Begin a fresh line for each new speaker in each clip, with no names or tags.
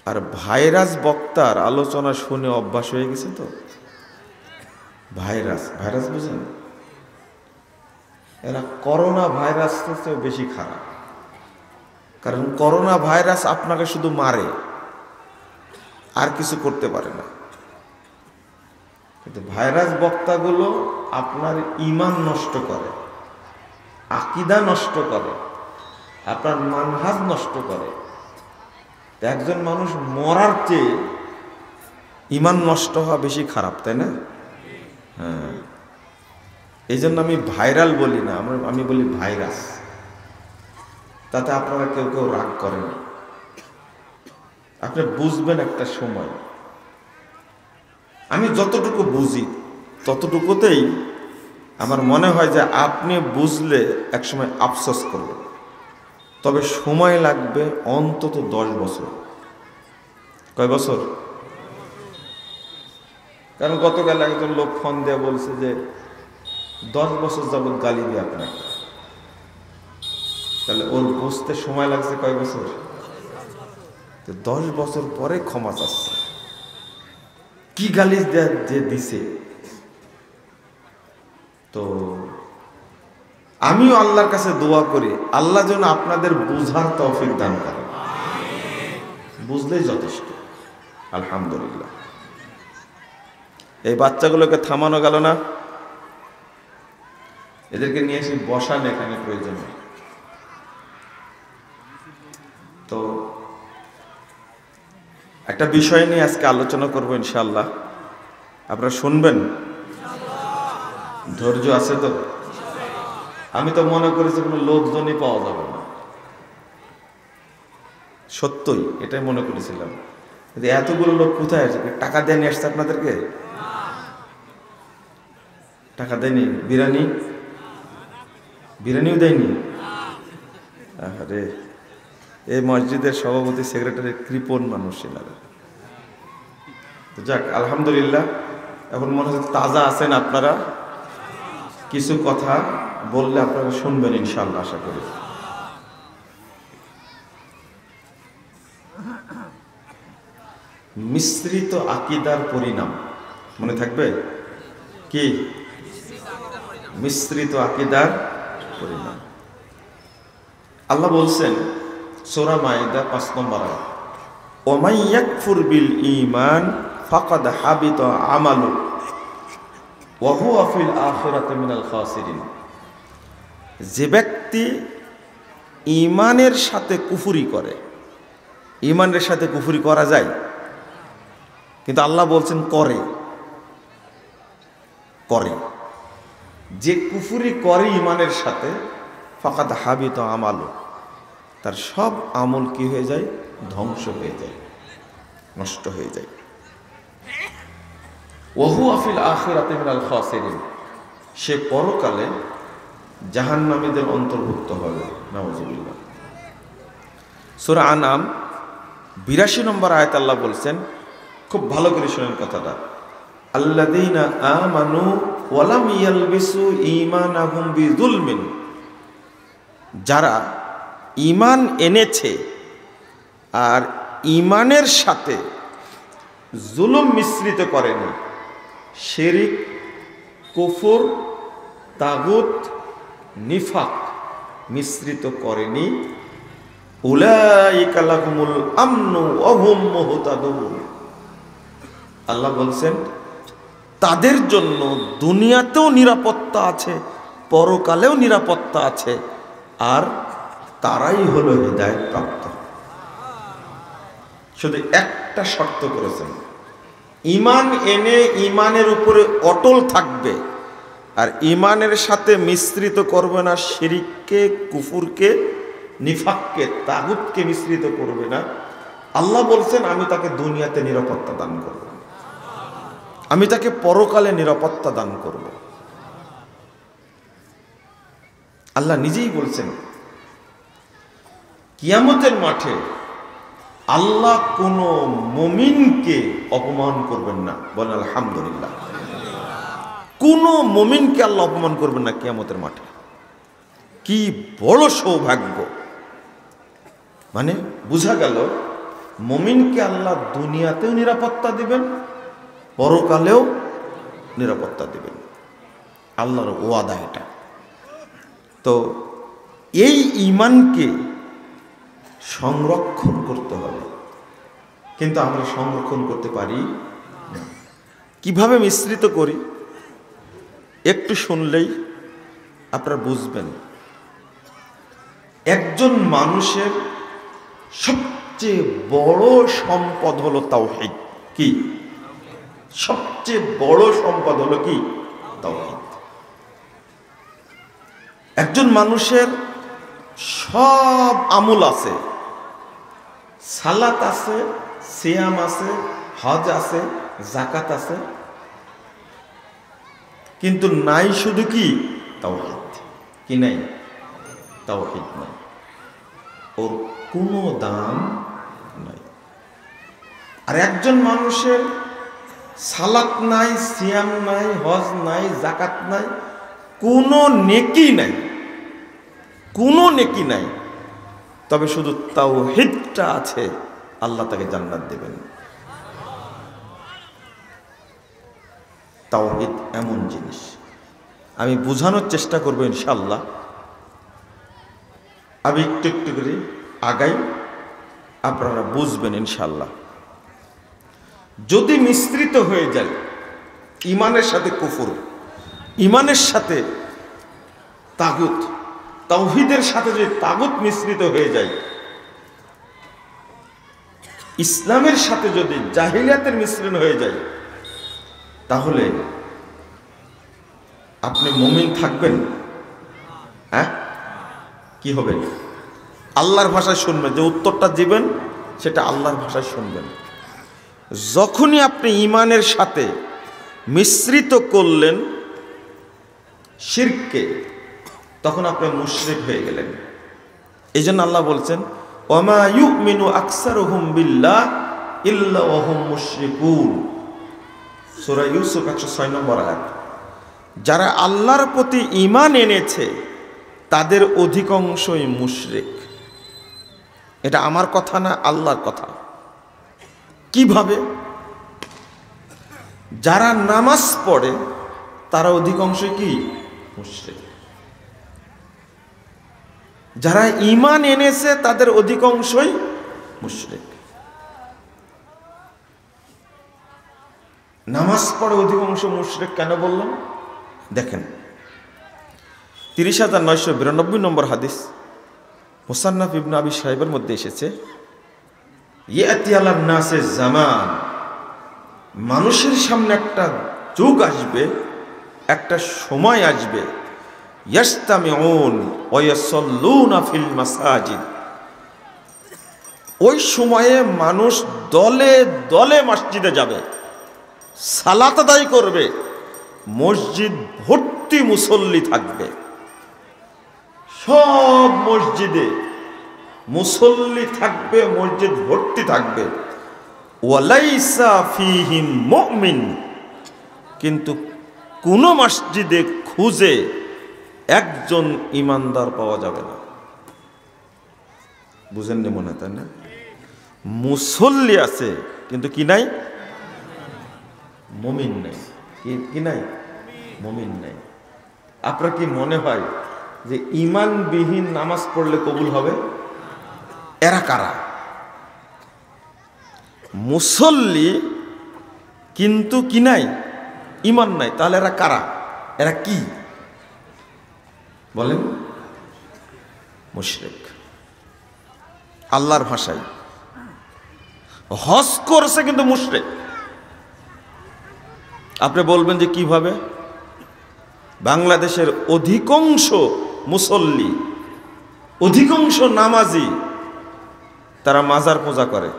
আর virus বক্তার আলোচনা শুনে অভ্যাস হয়ে গেছে তো। ভাইরাস ভাইরাস বুঝেন, এরা করোনা ভাইরাসের চেয়েও বেশি খারাপ। কারণ করোনা ভাইরাস আপনাকে শুধু মারে, আর কিছু করতে পারে না। কিন্তু ভাইরাস বক্তাগুলো আপনার ঈমান নষ্ট করে, আকীদা নষ্ট করে, আপনার মানহাজ নষ্ট করে। একজন মানুষ মরার চেয়ে ঈমান নষ্ট হওয়া বেশি খারাপ, তাই না? হ্যাঁ, এই জন্য আমি ভাইরাল বলি না, আমি বলি ভাইরাস। তাতে আপনারা কেউ কেউ রাগ করেন, আপনি বুঝবেন একটা সময়। আমি যতটুকু বুঝি ততটুকুতেই আমার মনে হয় যে আপনি বুঝলে একসময় আফসোস করবেন, তবে সময় লাগবে অন্তত 10 বছর। কয় বছর? কারণ গতকাল একজন লোক ফোন দিয়ে বলছে যে 10 বছর যাবত গালি দিয়ে আপনাকে। তাহলে ওর বুঝতে সময় লাগছে কয় বছর? তো 10 বছর পরে ক্ষমা চাচ্ছে। কি গালি যে দিছে। তো আমিও আল্লাহর কাছে দোয়া করি, আল্লাহ যেন আপনাদের বুঝার তৌফিক দান করেন। বুঝলেই যথেষ্ট, আলহামদুলিল্লাহ। এই বাচ্চাগুলোকে থামানো গেল না, এদেরকে নিয়ে এসে বসান এখানে প্রয়োজনে। তো একটা বিষয় নিয়ে আজকে আলোচনা করবো ইনশাআল্লাহ, আপনারা শুনবেন? ধৈর্য আছে তো? আমি তো মনে করেছি কোনো লোকজনই পাওয়া যাবে না, সত্যই এটাই মনে করেছিলাম। কিন্তু এতগুলো লোক কোথায় আসবে? টাকা দিয়ে নিয়ে আসছে আপনাদেরকে? টাকা দেয়নি? বিরিয়ানিও দেয়নি? আরে, এই মসজিদের সভাপতি সেক্রেটারি কৃপণ মানুষ এনারা। তো যাক, আলহামদুলিল্লাহ। এখন মনে হচ্ছে তাজা আছেন আপনারা, কিছু কথা বললে আপনারা শুনবেন ইনশাআল্লাহ, আশা করি। মিশ্রিত আকীদার পরিণাম মনে থাকবে কি? মিশ্রিত আকীদার পরিণাম। আল্লাহ বলছেন সূরা মাইদা 5 নম্বর আয়াত, ওমাই ইয়াকফুর বিল ঈমান ফাকাদ হাবিতা আমালু ওয়া হুয়া ফিল আখিরাতি মিনাল খাসিরিন। যে ব্যক্তি ঈমানের সাথে কুফরি করে, ঈমানের সাথে কুফরি করা যায়, কিন্তু আল্লাহ বলছেন করে। যে কুফরি করে ঈমানের সাথে, ফাকাদ হাবিতা আমালু, তার সব আমল কি হয়ে যায়? ধ্বংস হয়ে যায়, নষ্ট হয়ে যায়। ওয়া হুয়া ফিল আখিরাতি মিনাল খাসিরিন, সে পরকালে জাহান্নামীদের অন্তর্ভুক্ত হবে। নাউযুবিল্লাহ। সূরা আনআম 82 নম্বর আয়াত আল্লাহ বলছেন, খুব ভালো করে শুনেন কথাটা, আল্লাযীনা আমানু ওয়া লাম ইয়ালবিসু ঈমানাহুম বিযুলমিন, যারা ঈমান এনেছে আর ঈমানের সাথে জুলুম মিশ্রিত করেনি, শিরক, কুফর, তাগুত, নিফাক মিশ্রিত করেনি, উলাইকা লাহুমুল আমনু ওয়া হুম মুহতাদুন। আল্লাহ বলছেন তাদের জন্য দুনিয়াতেও নিরাপত্তা আছে, পরকালেও নিরাপত্তা আছে, আর তারাই হলো হিদায়াত প্রাপ্ত। শুধু একটা শর্ত করেছেন, ঈমান এনে ঈমানের উপরে অটল থাকবে, আর ঈমানের সাথে মিশ্রিত করবে না শিরককে, কুফুরকে, নিফাককে, তাগুতকে মিশ্রিত করবে না। আল্লাহ বলছেন আমি তাকে দুনিয়াতে নিরাপত্তা দান করব, আমি তাকে পরকালে নিরাপত্তা দান করব। আল্লাহ নিজেই বলছেন কিয়ামতের মাঠে আল্লাহ কোন মুমিনকে অপমান করবেন না। বলেন আলহামদুলিল্লাহ। কোন মুমিনকে আল্লাহ অপমান করবেন না কিয়ামতের মাঠে। কি বড় সৌভাগ্য! মানে বোঝা গেল মুমিনকে আল্লাহ দুনিয়াতেও নিরাপত্তা দিবেন, পরকালেও নিরাপত্তা দিবেন, আল্লাহর ওয়াদা এটা। তো এই ঈমানকে সংরক্ষণ করতে হবে, কিন্তু আমরা সংরক্ষণ করতে পারি না। কিভাবে মিশ্রিত করি একটু শুনলেই আপনারা বুঝবেন। একজন মানুষের সবচেয়ে বড় সম্পদ হলো তাওহীদ। কি সবচেয়ে বড় সম্পদ হলো? কি তাওহীদ। একজন মানুষের সব আমল আছে, সালাত আছে, সিয়াম আছে, হজ আছে, যাকাত আছে, কিন্তু নাই শুধু কি তাওহীদ। কি নাই? তাওহীদ নাই, ওর কোনো দাম নাই। আর একজন মানুষের সালাত নাই, সিয়াম নাই, হজ নাই, যাকাত নাই, কোনো নেকি নাই, কোনো নেকি নাই, তবে শুধু তাওহীদটা আছে, আল্লাহ তাকে জান্নাত দেবেন। তাওহীদ এমন জিনিস, আমি বোঝানোর চেষ্টা করব ইনশাআল্লাহ। আমি একটু একটু করে আগাই, আপনারা বুঝবেন ইনশাআল্লাহ। যদি মিশ্রিত হয়ে যায় ঈমানের সাথে কুফর, ঈমানের সাথে তাগুত, তাওহীদের সাথে যদি তাগুত মিশ্রিত হয়ে যায়, ইসলামের সাথে যদি জাহিলিয়াতের মিশ্রণ হয়ে যায়, তাহলে আপনি মুমিন থাকবেন? হ্যাঁ, কি হবে? আল্লাহর ভাষায় শুনবেন, যে উত্তরটা দিবেন সেটা আল্লাহর ভাষায় শুনবেন। যখনই আপনি ঈমানের সাথে মিশ্রিত করলেন শিরককে, তখন আপনি মুশরিক হয়ে গেলেন। এই জন্য আল্লাহ বলছেন, ওয়ামা ইউমিনু আকসারুহুম বিল্লাহ ইল্লা ওয়া হুম মুশরিকুন। সূরা ইউসুফ 106 নম্বর আয়াত। যারা আল্লাহর প্রতি ঈমান এনেছে তাদের অধিকাংশই মুশরিক। এটা আমার কথা না, আল্লাহর কথা। কিভাবে? যারা নামাজ পড়ে তারা অধিকাংশই কি? মুশরিক। যারা ঈমান এনেছে তাদের অধিকাংশই মুশরিক। নামাজ পড়ে অধিকাংশ মুশরিক কেন বললাম? দেখেন, 30,992 নম্বর হাদিস মুসান্নাফ ইবনে আবি শাইবার মধ্যে এসেছে, ইয়াতি আলান নাসে জামান, মানুষের সামনে একটা যুগ আসবে, একটা সময় আসবে, ইয়াস্তামিউন ওয়া ইয়াসাল্লুনা ফিল মাসাজিদ, ওই সময়ে মানুষ দলে দলে মসজিদে যাবে, সালাত আদায় করবে, মসজিদ ভর্তি মুসল্লি থাকবে, সব মসজিদে মুসল্লি থাকবে, মসজিদ ভর্তি থাকবে। ওয়ালাইসা ফীহিম মুমিন, কিন্তু কোন মসজিদে খুঁজে একজন ইমানদার পাওয়া যাবে না। বুঝেননি মনে হয়, তাই না? মুসল্লি আছে কিন্তু কি নাই? মুমিন নাই। কি নাই? মুমিন নাই। আপনার কি মনে হয় যে ঈমানবিহীন নামাজ পড়লে কবুল হবে? এরা কারা? মুসল্লি কিন্তু কি নাই? ঈমান নাই। তাহলে এরা কারা? এরা কি বলেন? মুশরিক। আল্লাহর ভাষায় হজ করছে কিন্তু মুশরিক। আপনি বলবেন যে কিভাবে? বাংলাদেশের অধিকাংশ মুসল্লি, অধিকাংশ নামাজি, তারা মাজার পূজা করে,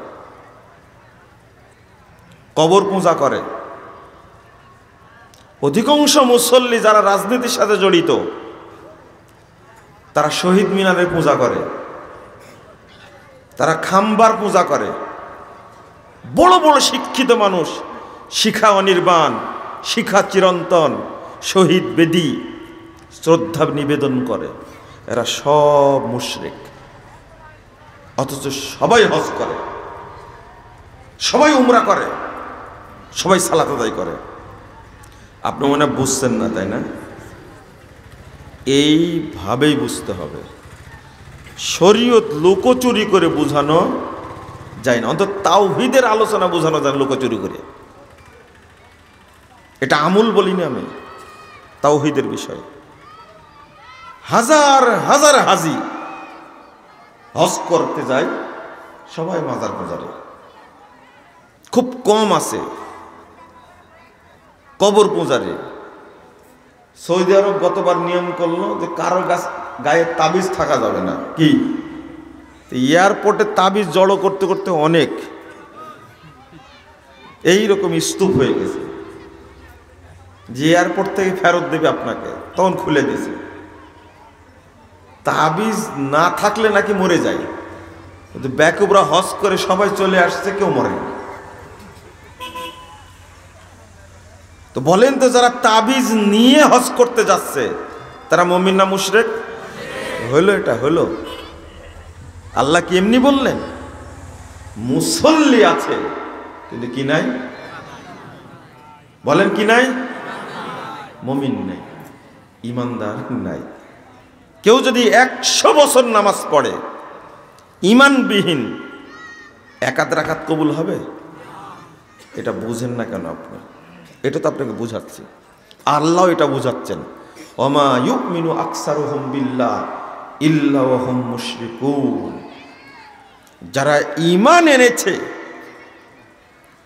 কবর পূজা করে। অধিকাংশ মুসল্লি যারা রাজনীতির সাথে জড়িত, তারা শহীদ মিনারের পূজা করে, তারা খাম্বার পূজা করে। বড় বড় শিক্ষিত মানুষ শিখা অনির্বাণ, শিখা চিরন্তন, শহীদ বেদি শ্রদ্ধা নিবেদন করে। এরা সব মুশরিক, অথচ সবাই হজ করে। সবাই উমরা করে, সবাই সালাত আদায় করে। আপনি মনে বুঝছেন না, তাই না? এইভাবেই বুঝতে হবে। শরীয়ত লুকোচুরি করে বোঝানো যায় না, অন্তত তাওহীদের আলোচনা বোঝানো যায় লুকোচুরি করে। এটা আমুল বলিনি আমি, তাওহীদের বিষয়। হাজার হাজার হাজি হজ করতে যায়, সবাই মাজার পূজারে, খুব কম আছে কবর পূজারে। সৌদি আরব গতবার নিয়ম করলো যে কারো গায়ে তাবিজ থাকা যাবে না। কি এয়ারপোর্টে তাবিজ জড়ো করতে করতে অনেক এইরকম স্তূপ হয়ে গেছে, যে এয়ারপোর্ট থেকে ফেরত দেবে আপনাকে তখন খুলে দিয়েছে। তাবিজ না থাকলে নাকি মরে যায়, কিন্তু ব্যাকুবরা হজ করে সবাই চলে আসছে, কেউ মরে না। তো বলেন তো, যারা তাবিজ নিয়ে হজ করতে যাচ্ছে তারা মুমিন না মুশরিক? হইল, এটা হইল। আল্লাহ কি এমনি বললেন? মুসল্লি আছে কিন্তু কি নাই? বলেন কি নাই? মুমিন নাই, ইমানদার নাই। কেউ যদি 100 বছর নামাজ পড়ে ইমানবিহীন, একাত রাকাত কবুল হবে? এটা বুঝেন না কেন আপনি? এটা তো আপনাকে বুঝাচ্ছি, আল্লাহ এটা বুঝাচ্ছেন। ওমা ইউমিনু আকসারুহুম বিল্লাহ ইল্লা ওয়া হুম মুশরিকুন। যারা ঈমান এনেছে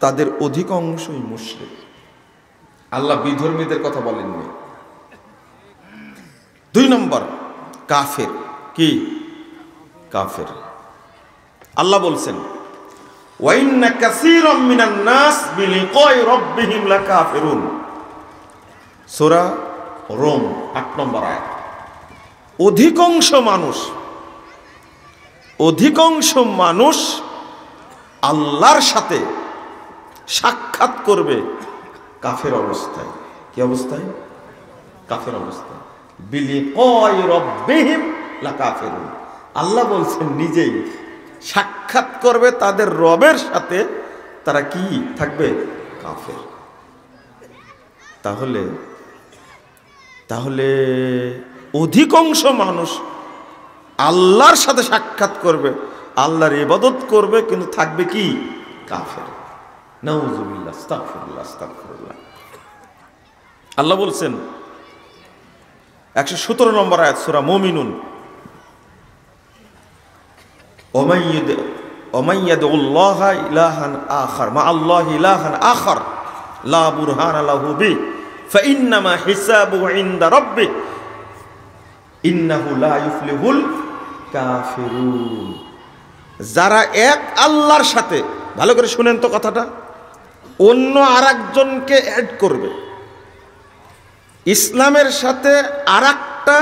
তাদের অধিকাংশই মুশরিক। আল্লাহ বিধর্মীদের কথা বলেননি। 2 নম্বর কাফের। কি কাফের? আল্লাহ বলছেন ওয়াইন্না কাসীরাম মিনান নাস বিলিকাই রাব্বিহিম লাকাফিরুন। সূরা রোম 8 নম্বর আয়াত। অধিকাংশ মানুষ আল্লাহর সাথে সাক্ষাৎ করবে কাফের অবস্থায়। কি অবস্থায়? কাফের অবস্থায়। বিলিকাই রাব্বিহিম লাকাফিরুন। আল্লাহ বলছেন নিজেই সাক্ষাৎ করবে তাদের রবের সাথে, তারা কি থাকবে? কাফের। তাহলে অধিকাংশ মানুষ আল্লাহর সাথে সাক্ষাৎ করবে, আল্লাহর ইবাদত করবে, কিন্তু থাকবে কি? কাফের। নাউযুবিল্লাহ, আস্তাগফিরুল্লাহ, আস্তাগফিরুল্লাহ। আল্লাহ বলছেন 117 নম্বর আয়াত সূরা মুমিনুন, ওমান ইয়াদউল্লাহা ইলাহান আখার মা আল্লাহি ইলাহান আখার লা বুরহানা লাহু বি ফাইন্নামা হিসাবুহু ইনদা রাব্বিহ ইন্নাহু লা ইফলিহুল কাফিরুন। যারা এক আল্লাহর সাথে, ভালো করে শুনেন তো কথাটা, অন্য আরেকজনকে অ্যাড করবে, ইসলামের সাথে আরেকটা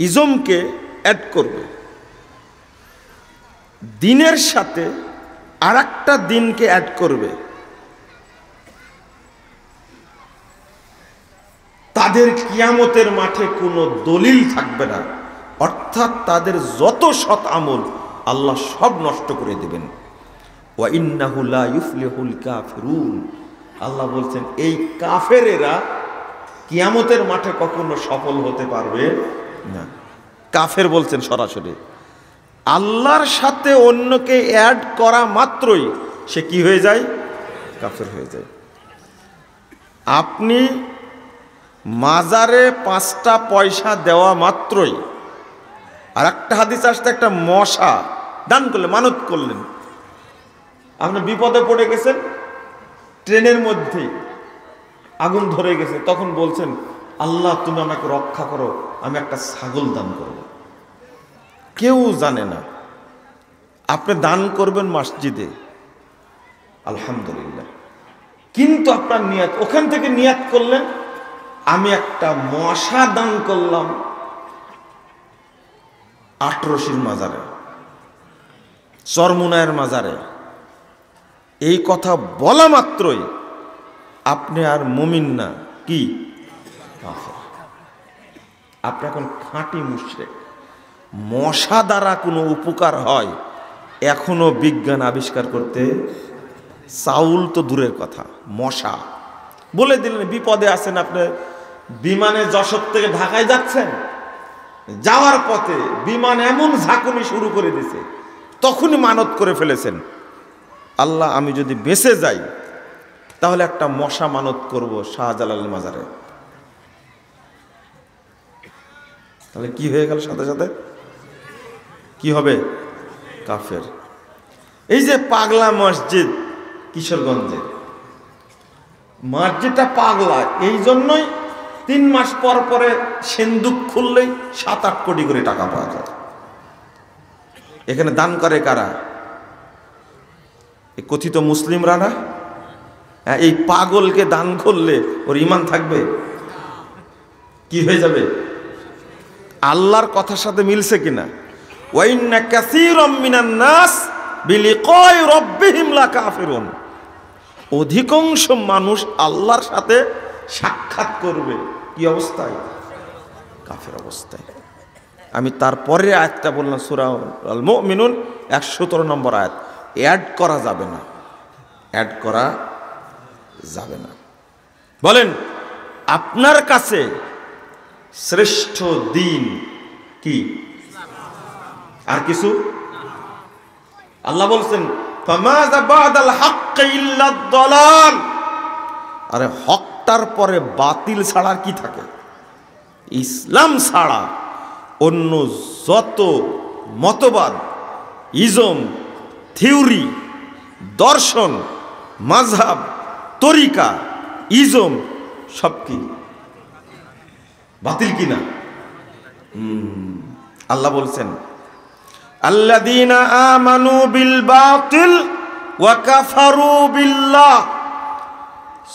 ইজমকে অ্যাড করবে, দিনের সাথে আরেকটা দিনকে অ্যাড করবে, তাদের কিয়ামতের মাঠে কোনো দলিল থাকবে না। অর্থাৎ তাদের যত সৎ আমল আল্লাহ সব নষ্ট করে দেবেন। ওয়া ইন্নাহু লা ইফলিহুল কাফিরুন। আল্লাহ বলছেন এই কাফেরেরা কিয়ামতের মাঠে কখনো সফল হতে পারবে না। কাফের বলছেন সরাসরি। আল্লাহর সাথে অন্যকে অ্যাড করা মাত্রই সে কি হয়ে যায়? কাফের হয়ে যায়। আপনি মাজারে 5টা পয়সা দেওয়া মাত্রই, আর একটা হাদিস আসতে, একটা মশা দান করলেন, মানত করলেন, আপনি বিপদে পড়ে গেছেন, ট্রেনের মধ্যে আগুন ধরে গেছে, তখন বলছেন আল্লাহ তুমি আমাকে রক্ষা করো, আমি একটা ছাগল দান করব। কেউ জানে না। আপনি দান করবেন মসজিদে, আলহামদুলিল্লাহ, কিন্তু আপনার নিয়াত, ওখান থেকে নিয়াত করলেন আমি একটা মশা দান করলাম আটরশির মাজারে, চরমুনায়ের মাজারে। এই কথা বলা মাত্রই আপনি আর মুমিন না, কি কাফের। আপনি এখন খাঁটি মুশরিক। মশা দ্বারা কোনো উপকার হয় এখনো বিজ্ঞান আবিষ্কার করতে, চাউল তো দূরের কথা, মশা বলে দিলেন বিপদে আছেন আপনি, বিমানে যশোর থেকে ঢাকায় যাচ্ছেন, যাওয়ার পথে বিমান এমন ঝাঁকুনি শুরু করে দিছে, তখনই মানত করে ফেলেছেন, আল্লাহ আমি যদি বেঁচে যাই তাহলে একটা মশা মানত করব শাহজালাল মাজারে। তাহলে কি হয়ে গেল? সাথে সাথে কি হবে? কাফের। এই যে পাগলা মসজিদ কিশোরগঞ্জে, মসজিদটা পাগলা এই জন্যই 3 মাস পর পরে সিন্দুক খুললেই 7-8 কোটি করে টাকা পাওয়া যায়। এখানে দান করে কারা? এই কথিত মুসলিমরা না? এই পাগলকে দান করলে ওর ঈমান থাকবে? কি হয়ে যাবে? আল্লাহর কথার সাথে মিলছে কিনা? ওয়াইন্না কাসীরাম মিনান নাস বিলিকাই রাব্বিহিম লাকাফিরুন। অধিকাংশ মানুষ আল্লাহর সাথে সাক্ষাৎ করবে কি অবস্থায়? কাফের অবস্থায়। আমি তারপরে আয়াতটা বললাম সূরা আল মুমিনুন 117 নম্বর আয়াত, অ্যাড করা যাবে না, অ্যাড করা যাবে না। বলেন আপনার কাছে শ্রেষ্ঠ দিন কি? আর কিছু? আল্লাহ বলছেন ফামাযা বাদাল হাক্কি ইল্লা দালাল। আরে হকটার পরে বাতিল ছাড়া কি থাকে? ইসলাম ছাড়া অন্য যত মতবাদ, ইজম, থিওরি, দর্শন, মাযহাব, তরিকা, ইজম সব কি বাতিল কিনা? আল্লাহ বলছেন আল্লাযীনা আমানু বিল বাতিল ওয়া কাফারু বিল্লাহ।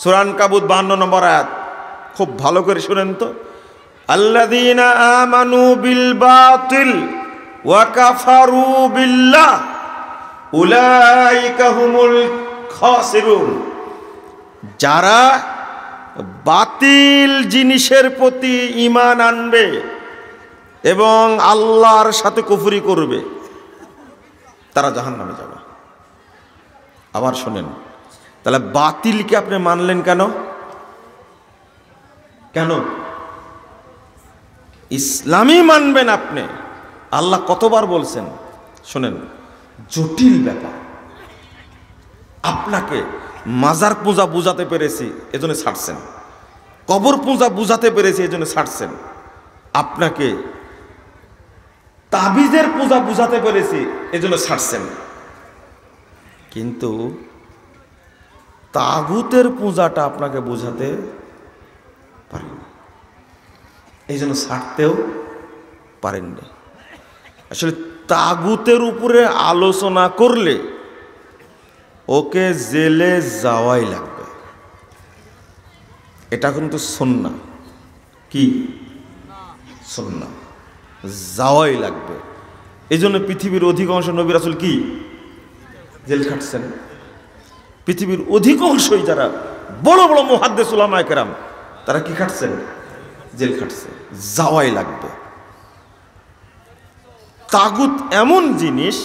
সূরা আনকাবুত 52 নম্বর আয়াত, খুব ভালো করে শুনেন তো। আল্লাযীনা আমানু বিল বাতিল ওয়া কাফারু বিল্লাহ উলাইকা হুমুল খাসিরুন। যারা বাতিল জিনিসের প্রতি ঈমান আনবে এবং আল্লাহর সাথে কুফরি করবে তারা জাহান্নামে যাবে। আবার শোনেন, তাহলে বাতিলকে আপনি মানলেন কেন? কেন ইসলামই মানবেন আপনি? আল্লাহ কতবার বলছেন শোনেন, জটিল ব্যাপার। আপনাকে মাজার পূজা বুঝাতে পেরেছি এজন্য ছাড়ছেন, কবর পূজা বুঝাতে পেরেছি এজন্য ছাড়ছেন, আপনাকে তাবিজের পূজা বুঝাতে পেরেছি এজন্য ছাড়ছেন, কিন্তু তাগুতের পূজাটা আপনাকে বোঝাতে পারেন, এই জন্য ছাড়তেও পারেননি। আসলে তাগুতের উপরে আলোচনা করলে ওকে জেলে যাওয়াই লাগবে, এটা কিন্তু সুন্নাহ। কি সুন্নাহ? যাওয়াই লাগবে। এই জন্য পৃথিবীর অধিকাংশ নবী রাসূল কি জেল খাটছেন? পৃথিবীর অধিকাংশই যারা বড় বড় মুহাদ্দিস উলামায়ে কেরাম তারা কি খাটছেন? জেল খাটছে। যাওয়াই লাগবে। তাগুত এমন জিনিস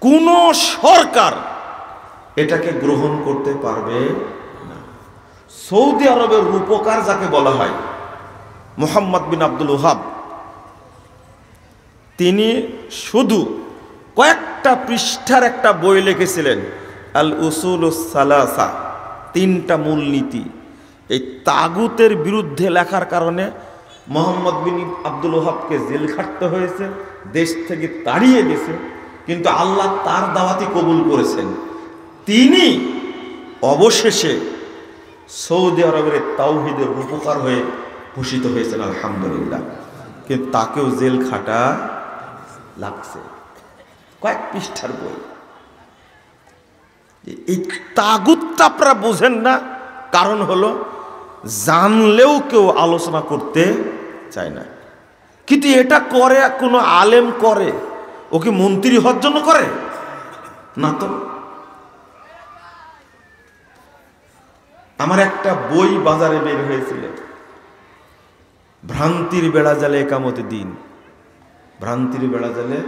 কোন সরকার এটাকে গ্রহণ করতে পারবে না। সৌদি আরবের রূপকার যাকে বলা হয় মুহাম্মদ বিন আব্দুল ওহাব, তিনি শুধু কয়েকটা পৃষ্ঠার একটা বই লিখেছিলেন, আল উসুলুস সালাসা, 3টা মূলনীতি। এই তাগুতের বিরুদ্ধে লেখার কারণে মোহাম্মদ বিন আব্দুল ওহাবকে জেল খাটতে হয়েছে, দেশ থেকে তাড়িয়ে দিয়েছে, কিন্তু আল্লাহ তার দাওয়াতি কবুল করেছেন। তিনি অবশেষে সৌদি আরবের তাওহীদের রূপকার হয়ে ভূষিত হয়েছেন, আলহামদুলিল্লাহ। কিন্তু তাকেও জেল খাটা লাগছে, কয়েক পৃষ্ঠার বই। এই তাগুতটা আপনারা বোঝেন না, কারণ হলো জানলেও কেউ আলোচনা করতে চায় না। কিন্তু এটা করে কোনো আলেম করে, ও কি মন্ত্রী হওয়ার জন্য করে না তো। আমার একটা বই বাজারে বের হয়েছিল, ভ্রান্তির বেড়া জালে একামতে দিন। ভ্রান্তির বেড়া জালে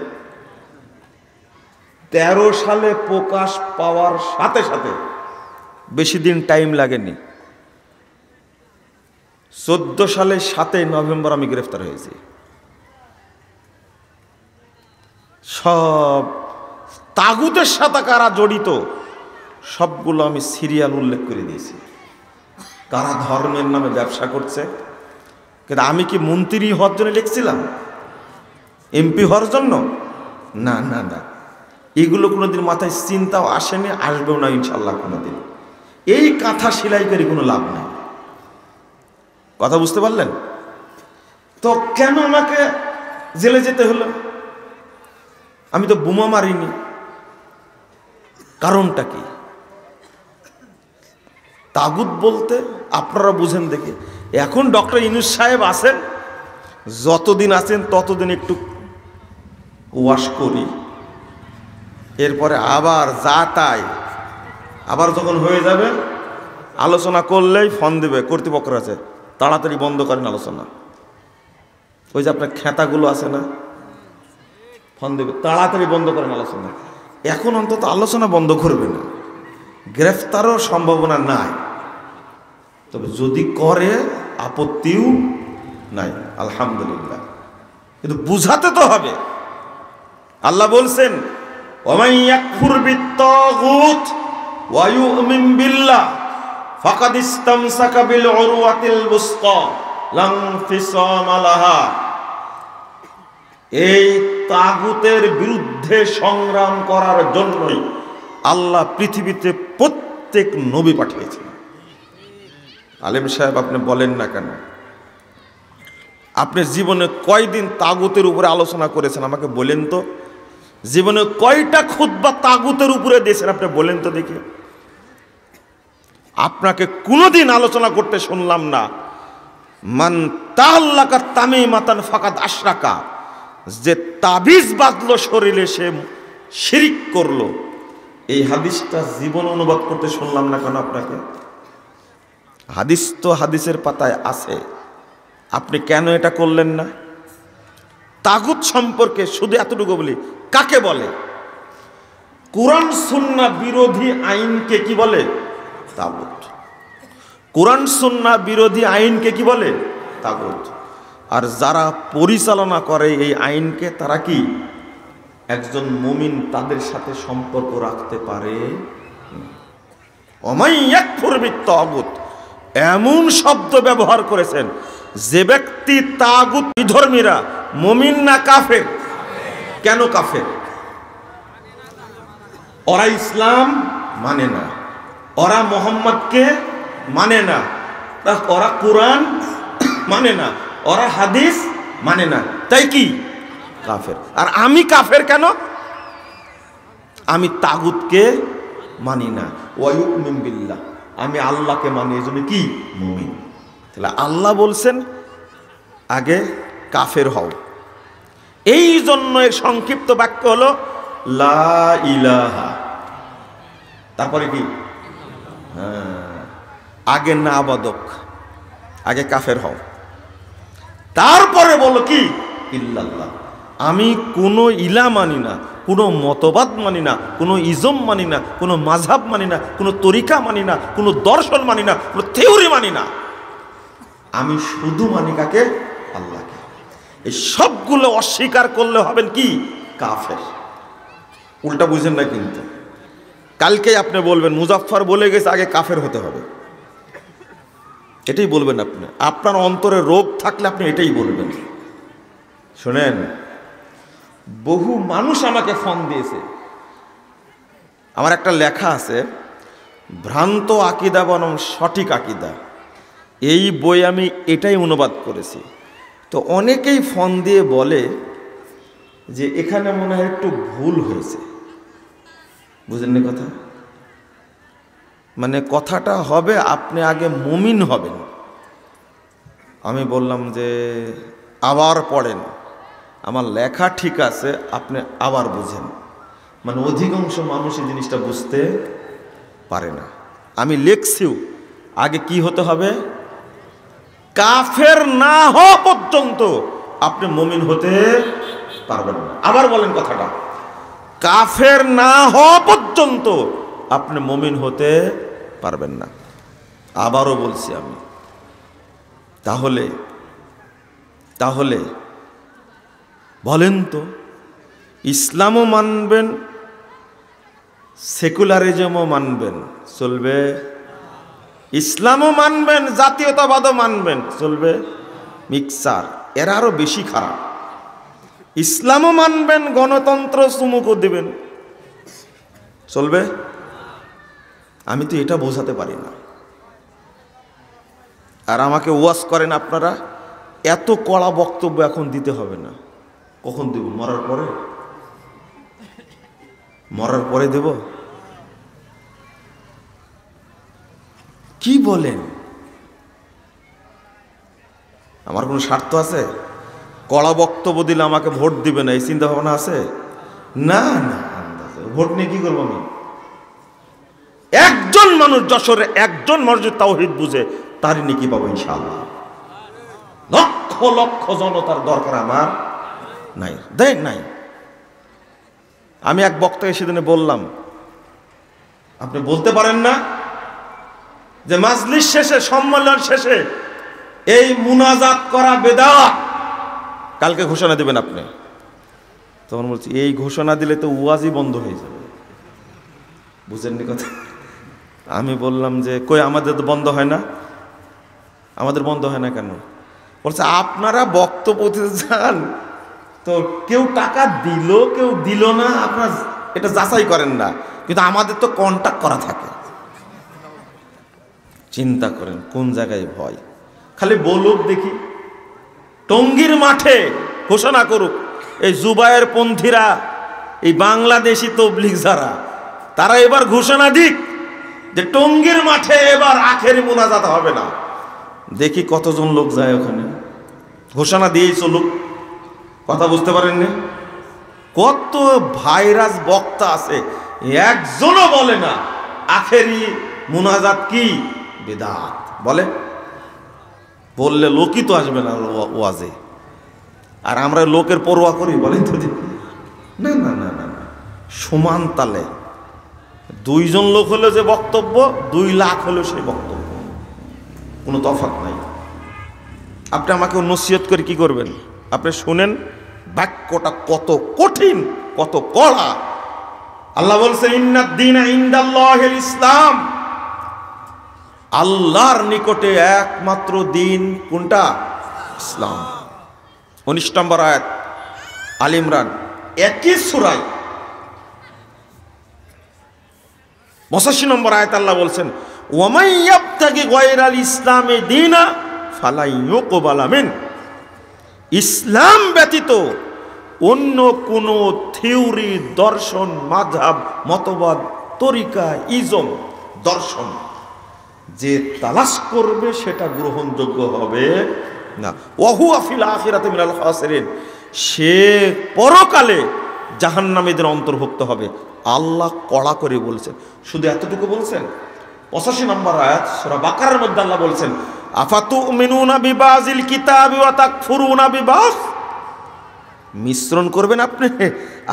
13 সালে প্রকাশ পাওয়ার সাথে সাথে বেশি দিন টাইম লাগেনি, 14 সালে 7 নভেম্বর আমি গ্রেফতার হয়েছি। সব তাগুতের সাথে কারা জড়িত সবগুলো আমি সিরিয়াল উল্লেখ করে দিয়েছি। কারা ধর্মের নামে ব্যবসা করছে। কিন্তু আমি কি মন্ত্রী হওয়ার জন্য লিখছিলাম, এমপি হওয়ার জন্য? না না না, এগুলো কোনোদিন মাথায় চিন্তাও আসেনি, আসবেও না ইনশাল্লাহ কোনোদিন। এই কাঁথা সেলাই করে কোনো লাভ নেই। কথা বুঝতে পারলেন তো? কেন আমাকে জেলে যেতে হলো? আমি তো বোমা মারিনি। কারণটা কি? তাগুত বলতে আপনারা বুঝেন দেখে। এখন ডক্টর ইউনূস সাহেব আছেন, যতদিন আছেন ততদিন একটু ওয়াশ করি, এরপরে আবার যা তাই, আবার যখন হয়ে যাবে আলোচনা করলেই ফোন দেবে কর্তৃপক্ষ আছে, তাড়াতাড়ি বন্ধ করেন আলোচনা। ওই যে আপনার খেতাগুলো আছে না, ফোন দেবে তাড়াতাড়ি বন্ধ করেন আলোচনা। এখন অন্তত আলোচনা বন্ধ করবে না, গ্রেফতারও সম্ভাবনা নাই, তবে যদি করে আপত্তিও নাই, আলহামদুলিল্লাহ। কিন্তু বুঝাতে তো হবে। আল্লাহ বলছেন, ওয়ামান ইয়াকফুর বিত্তাগুত ওয়া ইউমিন বিল্লাহ ফাকাদ ইসতামসাকা বিল উরওয়াতিল বুসতা লা ইনফিসামা লাহা। এই তাগুতের বিরুদ্ধে সংগ্রাম করার জন্যই আল্লাহ পৃথিবীতে প্রত্যেক নবী পাঠিয়েছেন। আলেম সাহেব আপনি বলেন না কেন, আপনি জীবনে কয়দিন তাগুতের উপরে আলোচনা করেছেন আমাকে বলেন তো? জীবনে কয়টা খুতবা তাগুতের উপরে দিয়েছেন আপনি বলেন তো দেখি? আপনাকে কোনোদিন আলোচনা করতে শুনলাম না মান তাআল্লাকা তামিমাতান ফাকাদ আশরাকা, যে তাবিজ বাঁধলো শরীরে সে শিরিক করলো। এই হাদিসটা জীবন অনুবাদ করতে শুনলাম না কেন আপনাকে? হাদিস তো হাদিসের পাতায় আছে, আপনি কেন এটা করলেন না? তাগুত সম্পর্কে শুধু এতটুকু বলি, কাকে বলে? কোরআন সুন্নাহ বিরোধী আইনকে কি বলে? তাগুত। কোরআন সুন্নাহ বিরোধী আইনকে কি বলে? তাগুত। আর যারা পরিচালনা করে এই আইনকে তারা কি? একজন মুমিন তাদের সাথে সম্পর্ক রাখতে পারে। ওমাই ইয়াকফুর বিত্তাগুত, এমন শব্দ ব্যবহার করেছেন যে ব্যক্তি তাগুত বিধর্মীরা মুমিন না কাফের? কেন কাফের? ওরা ইসলাম মানে না, ওরা মোহাম্মদকে মানে না, ওরা কোরআন মানে না, ওরা হাদিস মানে না, তাই কি কাফের। আর আমি কাফের কেন? আমি তাগুতকে মানি না। ওয়া ইউমিন বিল্লাহ, আমি আল্লাহকে মানি, এজন্য কি মুমিন। তাহলে আল্লাহ বলছেন আগে কাফের হও। এই জন্য এর সংক্ষিপ্ত বাক্য হলো লা ইলাহা, তারপরে কি? আগে না আবাদক, আগে কাফের হও, তারপরে বলো কি ইল্লাল্লাহ। আমি কোনো ইলা মানি না, কোনো মতবাদ মানি না, কোনো ইজম মানি না, কোনো মাযহাব মানি না, কোনো তরিকা মানি না, কোনো দর্শন মানি না, কোনো থিওরি মানি না। আমি শুধু মানি কাকে? আল্লাহকে। এই সবগুলো অস্বীকার করলে হবেন কি? কাফের। উল্টা বুঝেন না কিন্তু। কালকে আপনি বলবেন মুজাফফর বলে গেছে আগে কাফের হতে হবে, এটাই বলবেন আপনি। আপনার অন্তরে রোগ থাকলে আপনি এটাই বলবেন। শোনেন, বহু মানুষ আমাকে ফোন দিয়েছে। আমার একটা লেখা আছে ভ্রান্ত আকীদা বনাম সঠিক আকীদা, এই বই আমি এটাই অনুবাদ করেছি। তো অনেকেই ফোন দিয়ে বলে যে এখানে মনে হয় একটু ভুল হয়েছে। বুঝেননি কথা? মানে কথাটা হবে আপনি আগে মুমিন হবেন। আমি বললাম যে আবার পড়েন, আমার লেখা ঠিক আছে, আপনি আবার বুঝেন। মানে অধিকাংশ মানুষ এই জিনিসটা বুঝতে পারে না। আমি লিখছিও আগে কি হতে হবে? কাফের না হওয়া পর্যন্ত আপনি মুমিন হতে পারবেন না। আবার বলেন কথাটা, কাফের না হওয়া পর্যন্ত আপনি মুমিন হতে পারবেন না। আবারও বলছি আমি, তাহলে বলেন তো, ইসলামও মানবেন, সেকুলারিজমও মানবেন, চলবে? ইসলামও মানবেন, জাতীয়তাবাদও মানবেন, চলবে? মিক্সার, এরা আরো বেশি খারাপ। ইসলামও মানবেন, গণতন্ত্র চুমুকও দিবেন, চলবে? আমি তো এটা বোঝাতে পারি না। আর আমাকে ওয়াজ করেন আপনারা, এত কড়া বক্তব্য এখন দিতে হবে না। কখন দেব? মরার পরে দেব? কি বলেন? আমার কোনো স্বার্থ আছে? কড়া বক্তব্য দিলে আমাকে ভোট দিবে না, এই চিন্তা ভাবনা আছে? না না, ভোট নিয়ে কি করবো আমি? একজন মানুষ যশোরে, একজন মানুষ তাওহীদ বুঝে, তারই নেকি পাবো ইনশাআল্লাহ। লক্ষ লক্ষ জনতার দরকার আমার নাই, দেখ নাই। আমি এক বক্তাকে সেদিনে বললাম, আপনি বলতে পারেন না যে মাজলিস শেষে, সম্মেলন শেষে এই মুনাজাত করা বেদাত, কালকে ঘোষণা দিবেন আপনি? তখন বলছি, এই ঘোষণা দিলে তো ওয়াজই বন্ধ হয়ে যাবে। বুঝেননি কথা? আমি বললাম যে কই, আমাদের তো বন্ধ হয় না। আমাদের বন্ধ হয় না কেন? বলছে, আপনারা বক্তব্য দিতে যান তো কেউ টাকা দিল, কেউ দিল না, আপনারা এটা যাচাই করেন না, কিন্তু আমাদের তো কন্টাক্ট করা থাকে। চিন্তা করেন কোন জায়গায় ভয়। খালি বলুক দেখি, টঙ্গীর মাঠে ঘোষণা করুক, এই জুবায়ের পন্থীরা, এই বাংলাদেশি তবলিগ যারা, তারা এবার ঘোষণা দিক যে টঙ্গীর মাঠে এবার আখেরি মুনাজাত হবে না। দেখি কতজন লোক যায় ওখানে। ঘোষণা দিয়েই চলুক। কথা বুঝতে পারেননি? কত ভাইরাস বক্তা আছে, একজনও বলে না আখেরি মুনাজাত কি বিদআত। বললে লোকই তো আসবে না ওয়াজে। আর আমরা লোকের পরোয়া করি বলেন তো? না না না না না, সমান তালে। 2 জন লোক হলো যে বক্তব্য, 2 লাখ হলো সেই বক্তব্য, কোনো তফাৎ নাই। আপনি আমাকে নসিহত করে কি করবেন? আপনি শুনেন বাক্যটা কত কঠিন, কত কড়া। আল্লাহ বলছেন, ইন্নাদ দীনা ইনদাল্লাহিল ইসলাম, আল্লাহর নিকটে একমাত্র দিন কোনটা? ইসলাম। 19 নম্বর আয়াত আল ইমরান, একই সূরায় 85 নম্বর আয়াত আল্লাহ বলছেন, ওয়ামান ইয়াবতাগি গায়রাল ইসলামি দীনা ফালা ইউকবালা মিন। ইসলাম ব্যতীত অন্য কোন থিওরি, দর্শন, মাযহাব, মতবাদ, তরিকা, ইজম, দর্শন যে তালাশ করবে সেটা গ্রহণযোগ্য হবে না। ওয়াহুয়া ফিল আখিরাতি মিনাল খাসিরিন, সে পরকালে জাহান্নামীদের অন্তর্ভুক্ত হবে। আল্লাহ কড়া করে বলছেন। শুধু এতটুকু বলছেন? 85 নম্বর আয়াত সূরা বাকারার মধ্যে আল্লাহ বলছেন, আফাতুমিনুনা বিবাযিল কিতাবি ওয়া তাকফুরুনা বিবায। মিশ্রণ করবেন আপনি?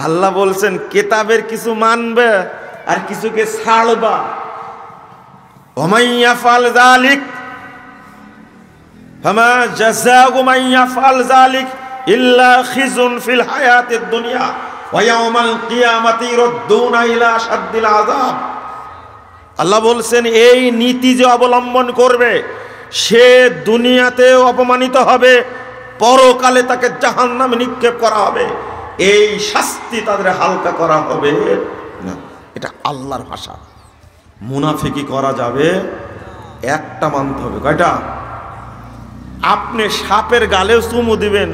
আল্লাহ বলছেন কিতাবের কিছু মানবে আর কিছুকে ছাড়বা। ওয়ামান ইয়াফআল যালিক ফামা জাযাউ মান ইয়াফআল যালিক ইল্লা খিজুন ফিল হায়াতিদ দুনিয়া ওয়া ইয়াউমাল কিয়ামাতি ইরদ্দুনা ইলা আশাদ্দিল আযাব। আল্লাহ বলছেন এই নীতি যে অবলম্বন করবে সে দুনিয়াতেও অপমানিত হবে, পরকালে তাকে জাহান্নামে নিক্ষেপ করা হবে। এই শাস্তি তাদের হালকা করা হবে না। এটা আল্লাহর ভাষা। মুনাফিকি করা যাবে, একটা মানতে হবে। কয়টা? আপনি সাপের গালেও চুমু দিবেন,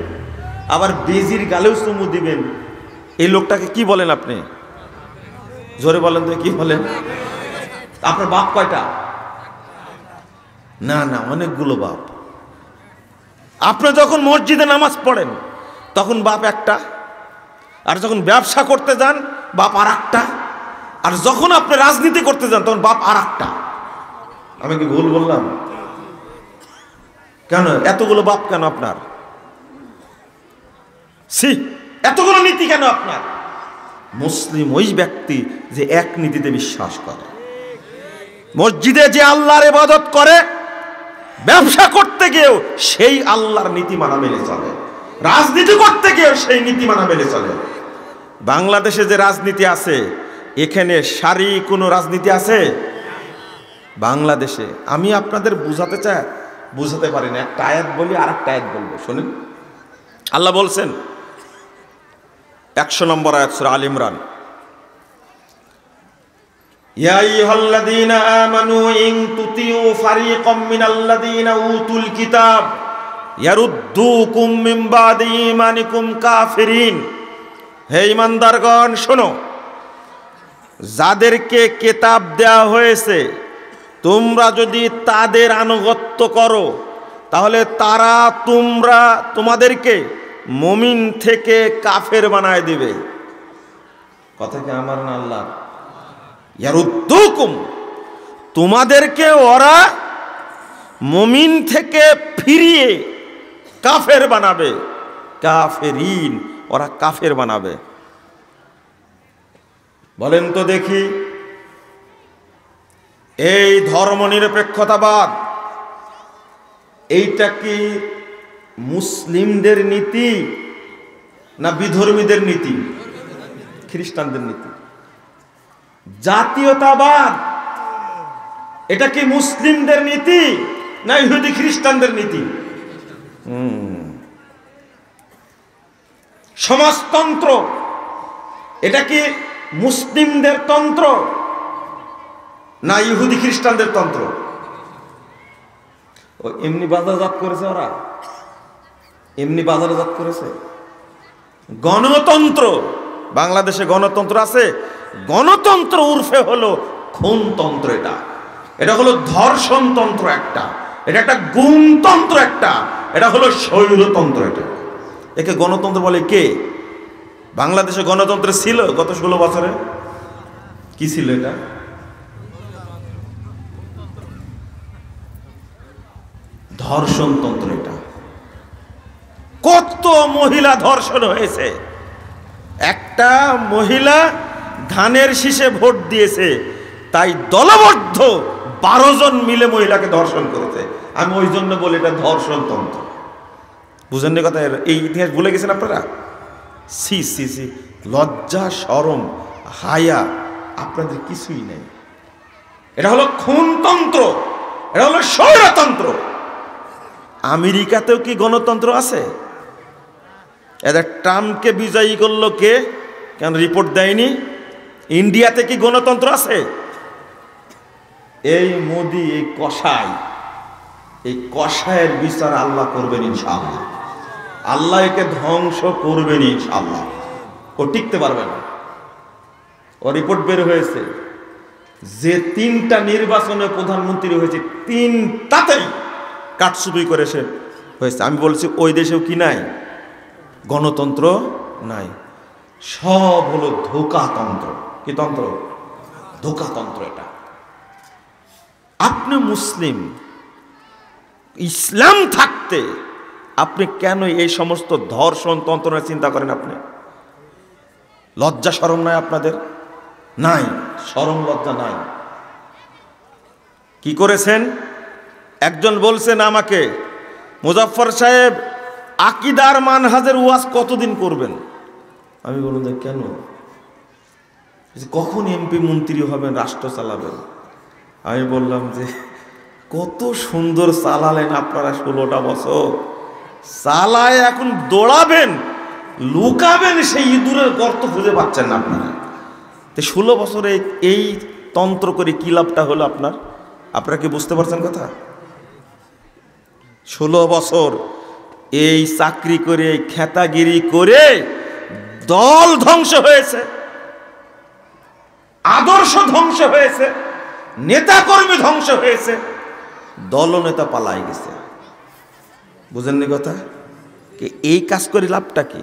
আবার বেজির গালেও চুমু দিবেন। এই লোকটাকে কি বলেন আপনি? জোরে বলেন তো, কি বলেন? আপনার বাপ কয়টা? না না, অনেকগুলো বাপ। আপনি যখন মসজিদে নামাজ পড়েন তখন বাপ একটা, আর যখন ব্যবসা করতে যান বাপ আর একটা, আর যখন আপনি রাজনীতি করতে যান তখন বাপ আর একটা। আমি কি ভুল বললাম? কেন এতগুলো বাপ কেন আপনার? এতগুলো নীতি কেন আপনার? মুসলিম ওই ব্যক্তি যে এক নীতিতে বিশ্বাস করে। মসজিদে যে আল্লাহর ইবাদত করে, ব্যবসা করতে গিয়েও সেই আল্লাহর নীতিমালা মেনে চলে, রাজনীতি করতে গিয়েও সেই নীতিমালা মেনে চলে। বাংলাদেশে যে রাজনীতি আছে, এখানে সারি কোনো রাজনীতি আছে বাংলাদেশে? আমি আপনাদের বুঝাতে পারি না। একটা আয়াত বলি, আর একটা আয়াত বলবো, শুনুন। আল্লাহ বলছেন 100 নম্বর আয়াত সূরা আল ইমরান, ইয়া আইয়ুহাল্লাযীনা আমানু ইন তুতিউ ফারীকাম মিনাল্লাযীনা উতুল কিতাব ইয়ারুদ্দুকুম মিন বাদি ঈমানিকুম কাফিরিন। হে ঈমানদারগণ শোনো, যাদেরকে কিতাব দেওয়া হয়েছে তোমরা যদি তাদের আনুগত্য করো তাহলে তারা তোমাদেরকে মুমিন থেকে কাফের বানায় দিবে। কথা কি আমার না আল্লাহ? ইয়ারুদ্দুকুম, তোমাদেরকে ওরা মুমিন থেকে ফিরিয়ে কাফের বানাবে। কাফেরিন, ওরা কাফের বানাবে। বলেন তো দেখি, এই ধর্মনিরপেক্ষতাবাদ এইটা কি মুসলিমদের নীতি না বিধর্মীদের নীতি? খ্রিস্টানদের নীতি। জাতীয়তাবাদ এটা কি মুসলিমদের নীতি না ইহুদি খ্রিস্টানদের নীতি? সমাজতন্ত্র এটা কি মুসলিমদের তন্ত্র না ইহুদি খ্রিস্টানদের তন্ত্র? ও এমনি বাজারজাত করেছে, ওরা এমনি বাজারজাত করেছে। গণতন্ত্র, বাংলাদেশে গণতন্ত্র আছে, গণতন্ত্র উর্ফে হলো খুনতন্ত্র। এটা হলো ধর্ষণতন্ত্র একটা, এটা একটা গুমতন্ত্র একটা, এটা হলো স্বৈরতন্ত্র। একে গণতন্ত্র বলে কে? বাংলাদেশে গণতন্ত্র ছিল গত 16 বছরে? কি ছিল এটা? ধর্ষণতন্ত্র। এটা কত মহিলা ধর্ষণ হয়েছে। একটা মহিলা ধানের শীষে ভোট দিয়েছে, তাই দলবদ্ধ 12 জন মিলে মহিলাকে ধর্ষণ করেছে। আমি ওই জন্য বলি এটা ধর্ষণতন্ত্র। বুঝেননি কথা? এই ইতিহাস ভুলে গেছেন আপনারা? সি সি সি, লজ্জা শরম হায়া আপনাদের কিছুই নেই। এটা হলো খুনতন্ত্র, এটা হলো স্বৈরতন্ত্র। আমেরিকাতেও কি গণতন্ত্র আছে? এদের ট্রাম্পকে বিজয়ী করলো কে? কেন রিপোর্ট দেয়নি? ইন্ডিয়াতে কি গণতন্ত্র আছে? এই মোদি, এই কসাইয়ের বিচার আল্লাহ করবেন ইনশাআল্লাহ। আল্লাহ একে ধ্বংস করবেন ইনশাআল্লাহ। ও টিকতে পারবে না। ও রিপোর্ট বের হয়েছে যে 3টা নির্বাচনে প্রধানমন্ত্রী হয়েছে, 3টাতেই কাটছুপি করে সে হয়েছে। আমি বলছি ওই দেশেও কি নাই? গণতন্ত্র নাই, সব হলো ধোঁকাতন্ত্র। কি তন্ত্র? ধোঁকাতন্ত্র। এটা আপনি মুসলিম, ইসলাম থাকতে আপনি কেন এই সমস্ত ধর্ষণ তন্ত্রের চিন্তা করেন? আপনি লজ্জা শরম নাই আপনাদের? নাই, শরম লজ্জা নাই। কি করেছেন? একজন বলছেন আমাকে, মুজাফফর সাহেব আকীদার মানহাজের ওয়াজ কতদিন করবেন? আমি বললাম যে কেন? কখন এমপি মন্ত্রী হবেন, রাষ্ট্র চালাবেন? আমি বললাম যে কত সুন্দর চালালেন আপনারা 16টা বছর, চালায় এখন দৌড়াবেন, লুকাবেন, সেই ইঁদুরের গর্ত খুঁজে পাচ্ছেন না আপনারা। তো 16 বছরে এই তন্ত্র করে কি লাভটা হলো আপনার? আপনারা কি বুঝতে পারছেন কথা? 16 বছর এই চাকরি করে, খেতাগিরি করে দল ধ্বংস হয়েছে, আদর্শ ধ্বংস হয়েছে, নেতাকর্মী ধ্বংস হয়েছে, দলনেতা পালাই গেছে। বুঝেননি কথা? এই কাজ করে লাভটা কি?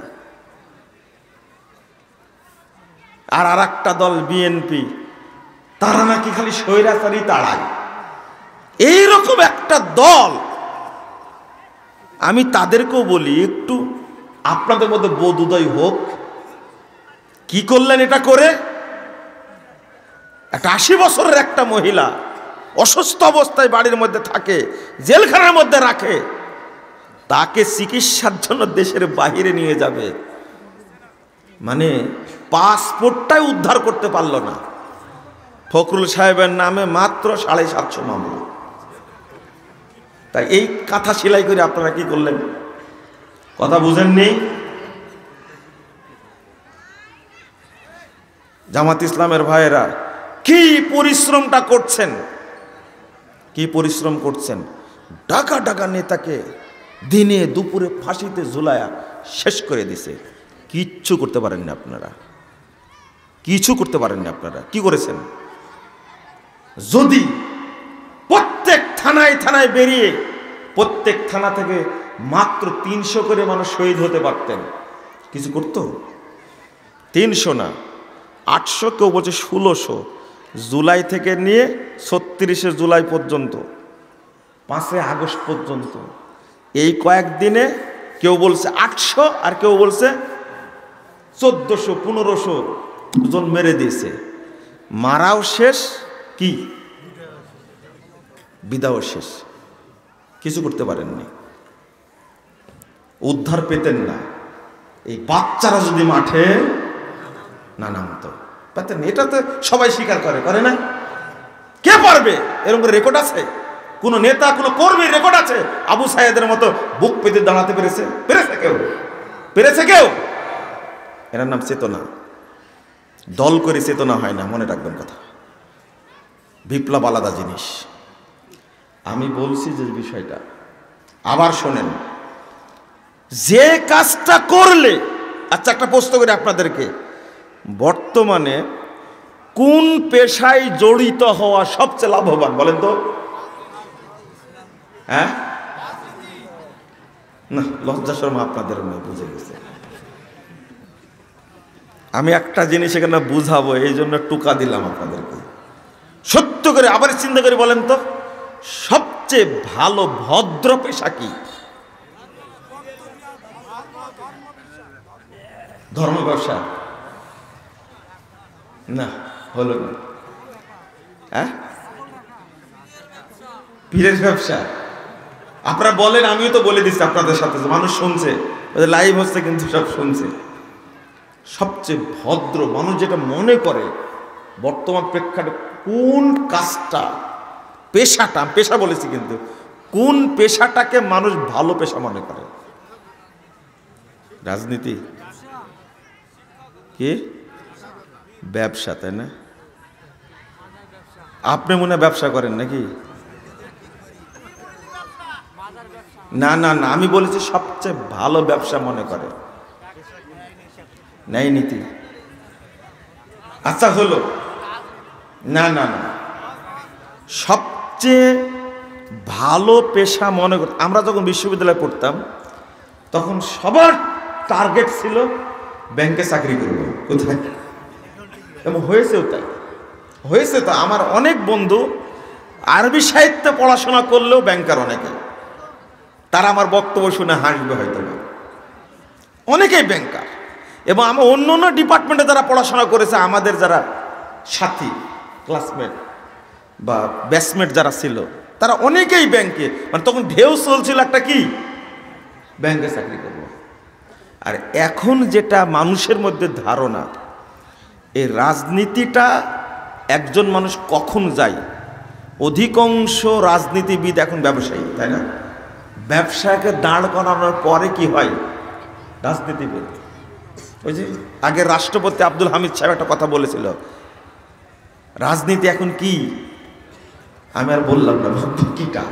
আর একটা দল বিএনপি, তারা নাকি খালি স্বৈরাচারী তাড়ায়। এইরকম একটা দল, আমি তাদেরকেও বলি একটু আপনাদের মধ্যে বোধোদয় হোক, কি করলেন এটা করে? একটা 80 বছরের একটা মহিলা অসুস্থ অবস্থায় বাড়ির মধ্যে থাকে, জেলখানার মধ্যে রাখে, তাকে চিকিৎসার জন্য দেশের বাইরে নিয়ে যাবে, মানে পাসপোর্টটাই উদ্ধার করতে পারলো না। ফখরুল সাহেবের নামে মাত্র 750 মামলা। তাই এই কাঁথা সেলাই করে আপনারা কি করলেন? কথা বুঝেননি? জামাত ইসলামের ভাইয়েরা কি পরিশ্রমটা করছেন, কি পরিশ্রম করছেন। ডাকা ডাকা নেতাকে দিনে দুপুরে ফাঁসিতে ঝুলায়া শেষ করে দিছে। কিচ্ছু করতে পারেননি আপনারা, কিছু করতে পারেননি আপনারা। কি করেছেন? যদি প্রত্যেক থানায় থানায় বেরিয়ে প্রত্যেক থানা থেকে মাত্র 300 করে মানুষ শহীদ হতে পারতেন, কিছু করতো? 300 না, 800, কেউ বলছে 1600, জুলাই থেকে নিয়ে 36শে জুলাই পর্যন্ত, 5 আগস্ট পর্যন্ত, এই কয়েকদিনে কেউ বলছে 800 আর কেউ বলছে 1400 1500 জন মেরে দিয়েছে। মারাও শেষ, কি বিদাও শেষ। কিছু করতে পারেননি, উদ্ধার পেতেন না। এই বাচ্চারা যদি মাঠে না নামতো পেতেন, এটা তো সবাই স্বীকার করে না? কে পারবে? এরকম রেকর্ড আছে? কোন নেতা কোন কর্মীর রেকর্ড আছে আবু সাইদের মতো বুক পেতে দাঁড়াতে পেরেছে? পেরেছে কেউ? এর নাম চেতনা। দল করে চেতনা হয় না, মনে রাখবেন কথা। বিপ্লব আলাদা জিনিস। আমি বলছি যে বিষয়টা আবার শোনেন, যে কাজটা করলে, আচ্ছা একটা প্রশ্ন করি আপনাদেরকে, বর্তমানে কোন পেশায় জড়িত হওয়া সবচেয়ে লাভবান বলেন তো? হ্যাঁ না, লজ্জা শরম আপনাদের নয়, বুঝে গেছে। আমি একটা জিনিস এখানে বুঝাবো, এই জন্য টুকা দিলাম আপনাদেরকে। সত্য করে আবার চিন্তা করে বলেন তো, সবচেয়ে ভালো ভদ্র পেশা কি? ধর্ম ব্যবসা না, হলো না। হ্যাঁ, পীরের ব্যবসা। আপনারা বলেন, আমিও তো বলে দিচ্ছি আপনাদের সাথে, মানুষ শুনছে, লাইভ হচ্ছে কিন্তু সব শুনছে। সবচেয়ে ভদ্র মানুষ যেটা মনে করে বর্তমান প্রেক্ষাপটে, কোন কাজটা, পেশাটা, পেশা বলেছি কিন্তু, কোন পেশাটাকে মানুষ ভালো পেশা মনে করে? রাজনীতি কি? ব্যবসা, তাই না? আপনি মনে হয় ব্যবসা করেন নাকি? না না না, আমি বলেছি সবচেয়ে ভালো ব্যবসা মনে করে ন্যায় নীতি। আচ্ছা হলো না না না, সবচেয়ে ভালো পেশা মনে কর। আমরা যখন বিশ্ববিদ্যালয়ে পড়তাম তখন সবার টার্গেট ছিল ব্যাংকে চাকরি করব। কোথায়? এবং হয়েছেও তাই, হয়েছে তো। আমার অনেক বন্ধু আরবি সাহিত্যে পড়াশোনা করলেও ব্যাংকার অনেকে, তারা আমার বক্তব্য শুনে হাসবে হয়তো না, অনেকেই ব্যাংকার। এবং আমার অন্য অন্য ডিপার্টমেন্টে যারা পড়াশোনা করেছে, আমাদের যারা সাথী, ক্লাসমেট বা ব্যাচমেট যারা ছিল, তারা অনেকেই ব্যাংকে, মানে তখন ঢেউ চলছিল একটা কি, ব্যাংকে চাকরি করব। আর এখন যেটা মানুষের মধ্যে ধারণা, এই রাজনীতিটা একজন মানুষ কখন যায়, অধিকাংশ রাজনীতিবিদ এখন ব্যবসায়ী, তাই না? ব্যবসাকে দাঁড় করানোর পরে কি হয়? রাজনীতিবিদ। ওই যে আগে রাষ্ট্রপতি আব্দুল হামিদ সাহেব একটা কথা বলেছিল, রাজনীতি এখন কি? আমি আর বললাম না কিটা,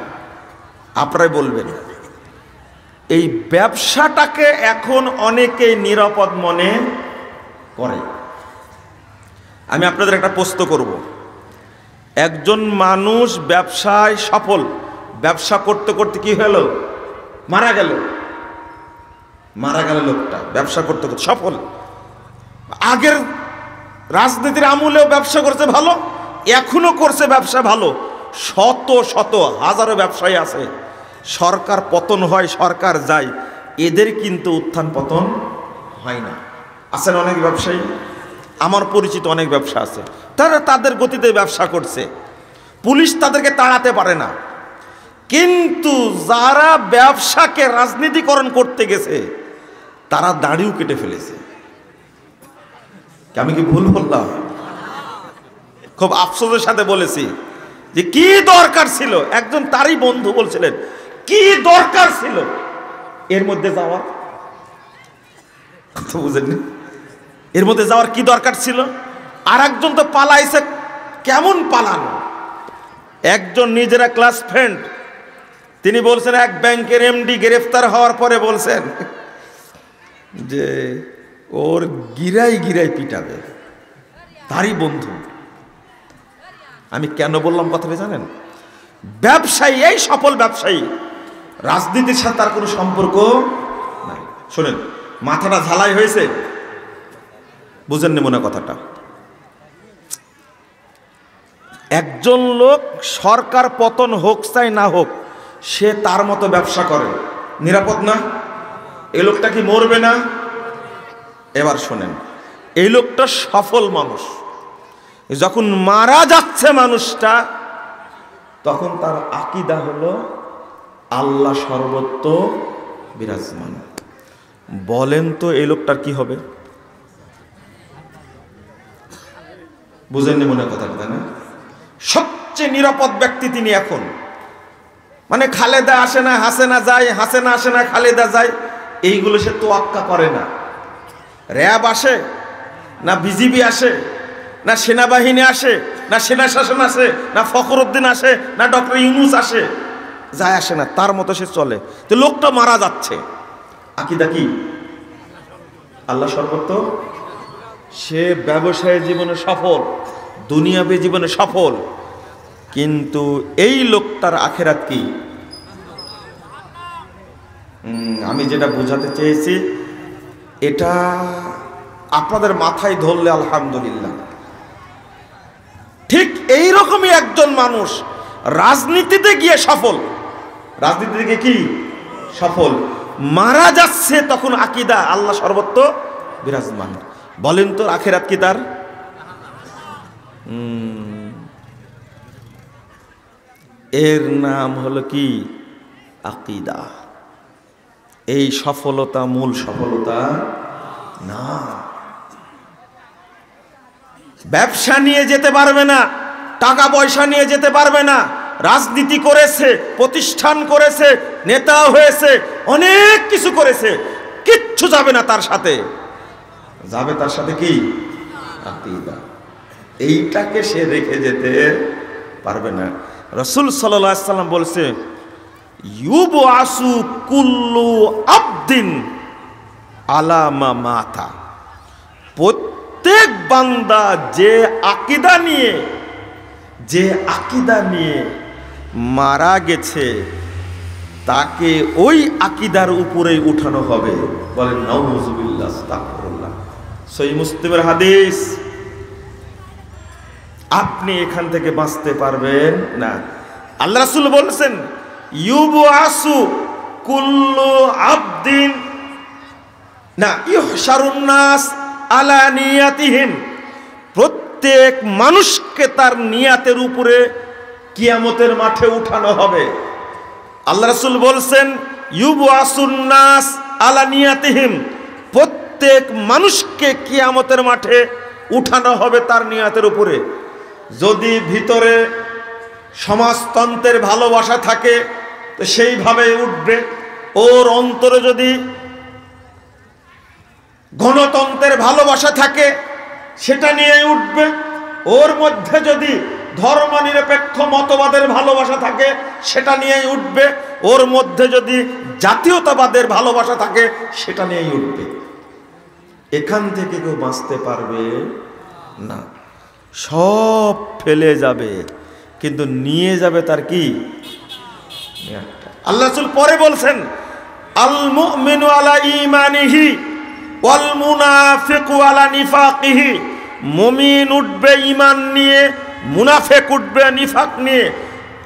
আপনারাই বলবেন। এই ব্যবসাটাকে এখন অনেকেই নিরাপদ মনে করে। আমি আপনাদের একটা প্রশ্ন করব, একজন মানুষ ব্যবসায় সফল, ব্যবসা করতে করতে কি হলো? মারা গেল। মারা গেল লোকটা, ব্যবসা করতে করতে সফল। আগের রাজনীতির আমলেও ব্যবসা করছে ভালো, এখনো করছে ব্যবসা ভালো। শত শত হাজারো ব্যবসায়ী আছে, সরকার পতন হয়, সরকার যায়, এদের কিন্তু উত্থান পতন হয় না। আছেন অনেক ব্যবসায়ী, আমার পরিচিত অনেক ব্যবসা আছে, তারা তাদের গতিতে ব্যবসা করছে, পুলিশ তাদেরকে তাড়াতে পারে না। কিন্তু যারা ব্যবসাকে রাজনীতিকরণ করতে গেছে তারা দাড়িও কেটে ফেলেছে। আমি কি ভুল বললাম? খুব আফসোসের সাথে বলেছি যে কি দরকার ছিল, একজন তারই বন্ধু বলছিলেন কি দরকার ছিল এর মধ্যে যাওয়ার, কথা বুঝেননি? এর মধ্যে যাওয়ার কি দরকার ছিল? আর একজন তো পালাইছে, কেমন পালানো। একজন নিজেরা ক্লাস ফ্রেন্ড, তিনি বলছেন এক ব্যাংকের এমডি গ্রেফতার হওয়ার পরে বলছেন যে ওর গিরাই গিরাই পিটাবে, তারই বন্ধু। আমি কেন বললাম কথাটা জানেন? ব্যবসায়ী, এই সফল ব্যবসায়ী, রাজনীতির সাথে তার কোনো সম্পর্ক নাই। শোনেন, মাথাটা ঝালাই হয়েছে, বুঝেননি মনে কথাটা। একজন লোক সরকার পতন হোক চাই না হোক, সে তার মতো ব্যবসা করে, নিরাপদ না? এই লোকটা কি মরবে না? এবার শোনেন, এই লোকটা সফল মানুষ, যখন মারা যাচ্ছে মানুষটা, তখন তার আকীদা হলো আল্লাহ সর্বত্র বিরাজমান। বলেন তো এই লোকটার কি হবে? বুঝেননি মনে কথা, তাই না? সবচেয়ে নিরাপদ ব্যক্তি তিনি এখন। মানে খালেদা আসে না হাসেনা যায়, হাসেনা আসে না খালেদা যায়, এইগুলো সে তোয়াক্কা করে না। র্যাব আসে না বিজিবি আসে, না সেনাবাহিনী আসে, না সেনা শাসন আসে, না ফখরুদ্দিন আসে, না ডক্টর ইউনূস আসে, যায় আসে না, তার মতো সে চলে। তো লোকটা মারা যাচ্ছে, আকীদা কি? আল্লাহ সর্বত্র। সে ব্যবসায় জীবনে সফল, দুনিয়াবী জীবনে সফল, কিন্তু এই লোকটার আখেরাত কি? আমি যেটা বোঝাতে চেয়েছি এটা আপনাদের মাথায় ধরলে আলহামদুলিল্লাহ। ঠিক এই রকমই একজন মানুষ রাজনীতিতে গিয়ে সফল, রাজনীতিতে গিয়ে কি সফল, মারা যাচ্ছে, তখন আকীদা আল্লাহ সর্বত্র বিরাজমান। বলেন তো আখেরাত কি তার? এর নাম হলো কি? আকীদা। এই সফলতা মূল সফলতা না। ব্যবসা নিয়ে যেতে পারবে না, টাকা পয়সা নিয়ে যেতে পারবে না, রাজনীতি করেছে, প্রতিষ্ঠান করেছে, নেতা হয়েছে, অনেক কিছু করেছে, কিচ্ছু যাবে না তার সাথে। যাবে তার সাথে কি? আকীদা। এইটাকে সে রেখে যেতে পারবে না। রাসূল সাল্লাল্লাহু আলাইহি ওয়াসাল্লাম বলছে, ইউবআসু কুল্লু আবদিন আলা মা মাতা। প্রত্যেক বান্দা যে আকীদা নিয়ে মারা গেছে, তাকে ওই আকীদার উপরেই উঠানো হবে। বলেন নাউযুবিল্লাহ, আস্তাগফিরুল্লাহ। সহিহ মুসলিমের হাদিস। আপনি এখান থেকে বাঁচতে পারবেন না। আল্লাহ রাসূল বলেছেন, ইউবআসু কুল্লু আবদিন না ইহশারুন নাস আলা নিয়াতিহিম। প্রত্যেক মানুষকে তার নিয়াতের উপরে কিয়ামতের মাঠে উঠানো হবে। আল্লাহ রাসূল বলছেন, ইউবআসুন নাস আলা নিয়াতিহিম। প্রত্যেক মানুষকে কিয়ামতের মাঠে উঠানো হবে তার নিয়াতের উপরে। যদি ভিতরে সমাজতন্ত্রের ভালোবাসা থাকে তো সেইভাবে উঠবে, ওর অন্তরে যদি গণতন্ত্রের ভালোবাসা থাকে সেটা নিয়ে উঠবে, ওর মধ্যে যদি ধর্মনিরপেক্ষ মতবাদের ভালোবাসা থাকে সেটা নিয়েই উঠবে, ওর মধ্যে যদি জাতীয়তাবাদের ভালোবাসা থাকে সেটা নিয়েই উঠবে। এখান থেকে কেউ বাঁচতে পারবে না। সব ফেলে যাবে, কিন্তু নিয়ে যাবে তার কি? আল্লাহ রাসূল পরে বলছেন, আল মুমিনু আলা ঈমানিহি ওয়াল মুনাফিকু আলা নিফাকিহি। মুমিন উঠবে ঈমান নিয়ে, মুনাফিক উঠবে নিফাক নিয়ে।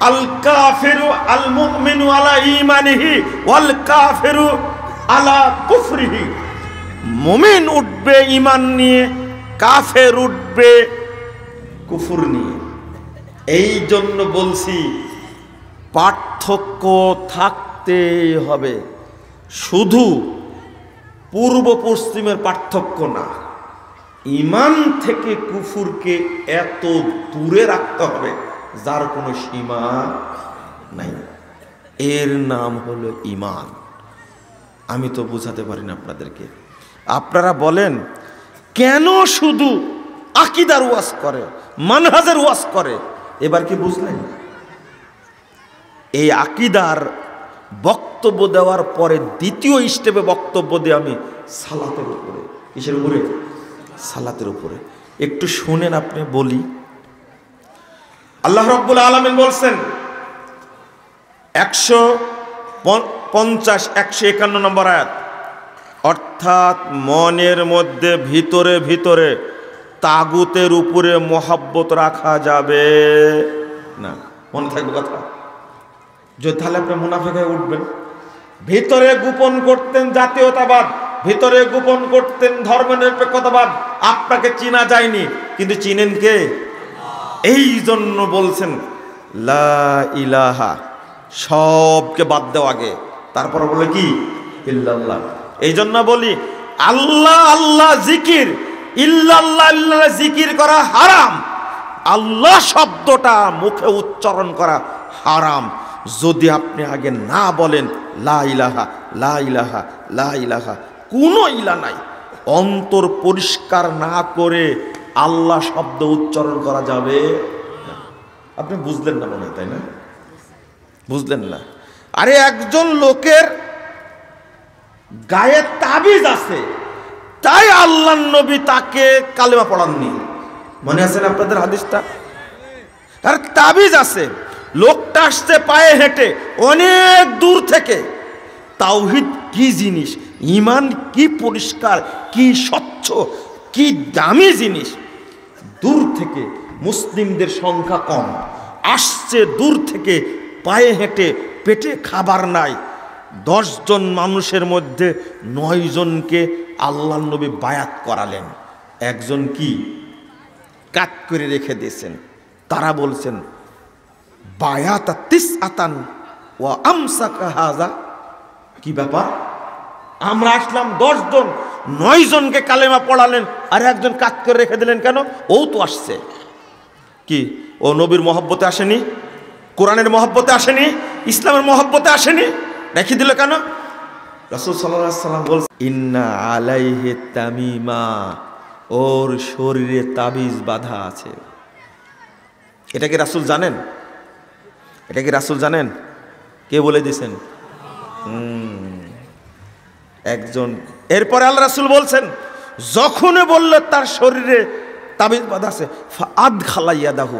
আল কাফিরু আল মুমিনু আলা ঈমানিহি ওয়াল কাফিরু আলা কুফরিহি। মুমিন উঠবে ঈমান নিয়ে, কাফের উঠবে কুফর নিয়ে। এই জন্য বলছি পার্থক্য থাকতেই হবে, শুধু পূর্ব পশ্চিমের পার্থক্য না। ঈমান থেকে কুফরকে এত দূরে রাখতে হবে যার কোনো সীমা নাই। এর নাম হলো ঈমান। আমি তো বুঝাতে পারি না আপনাদেরকে। আপনারা বলেন কেন শুধু আকীদার ওয়াজ করে, মানহাজের ওয়াজ করে? এবার কি বুঝলেন? এই আকীদার বক্তব্য দেওয়ার পরে দ্বিতীয় স্টেপে বক্তব্য দিই আমি সালাতের উপরে। কিসের উপরে? সালাতের উপরে। একটু শুনেন, আপনি বলি। আল্লাহ রাব্বুল আলামিন বলছেন 151 নম্বর আয়াত, অর্থাৎ মনের মধ্যে ভিতরে ভিতরে তাগুতের উপরে মহব্বত রাখা যাবে না। মনে থাকবে কথা। যদি তাহলে আপনি মুনাফিক হয়ে উঠবেন। ভিতরে গোপন করতেন জাতীয়তাবাদ, ভিতরে গোপন করতেন ধর্মনিরপেক্ষতাবাদ, আপনাকে চিনা যায়নি, কিন্তু চিনেন কে? এই জন্য বলছেন লা ইলাহা, সবকে বাদ দাও আগে, তারপর বলে কি? ইল্লাল্লাহ। এই জন্য বলি আল্লাহ আল্লাহ জিকির, ইল্লাল্লাহ ইল্লাল্লাহ জিকির করা হারাম। আল্লাহ শব্দটা মুখে উচ্চারণ করা হারাম যদি আপনি আগে না বলেন লা ইলাহা লা ইলাহা লা ইলাহা, কোনো ইলা নাই। অন্তর পরিষ্কার না করে আল্লাহ শব্দ উচ্চারণ করা যাবে না। আপনি বুঝলেন না মনে হয়, তাই না? বুঝলেন না? আরে একজন লোকের গায়ে তাবিজ আছে, তাই আল্লাহর নবী তাকে কালেমা পড়াননি। মনে আছে না আপনাদের হাদিসটা? আর তাবিজ আছে, লোকটা আসছে পায়ে হেঁটে অনেক দূর থেকে। তাওহীদ কি জিনিস, ঈমান কি পরিষ্কার, কি স্বচ্ছ, কি দামি জিনিস। দূর থেকে, মুসলিমদের সংখ্যা কম, আসছে দূর থেকে পায়ে হেঁটে, পেটে খাবার নাই। 10 জন মানুষের মধ্যে 9 জনকে আল্লাহর নবী বায়াত করালেন, একজন কি কাট করে রেখে দিয়েছেন। তারা বলছেন বায়াতা তিসআতান ওয়া আমসাকা হাযা। কি ব্যাপার? আমরা আসলাম 10 জন, 9 জনকে কালেমা পড়ালেন, আর একজন কাট করে রেখে দিলেন কেন? ও তো আসছে কি, ও নবীর মহব্বতে আসেনি, কোরআনের মহব্বতে আসেনি, ইসলামের মহব্বতে আসেনি, রেখে দিল কেন? রাসূল সাল্লাল্লাহু আলাইহি ওয়াসাল্লাম বলছেন ইন্না আলাইহি তামিমা, ওর শরীরে তাবিজ বাঁধা আছে। এটা কি রাসূল জানেন? এটা কি রাসূল জানেন? কে বলে দিয়েছেন? একজন। এরপরে আল্লাহ রাসূল বলছেন যখনই বলল তার শরীরে তাবিজ বাঁধা আছে, ফাআদ খালাইয়াদাহু,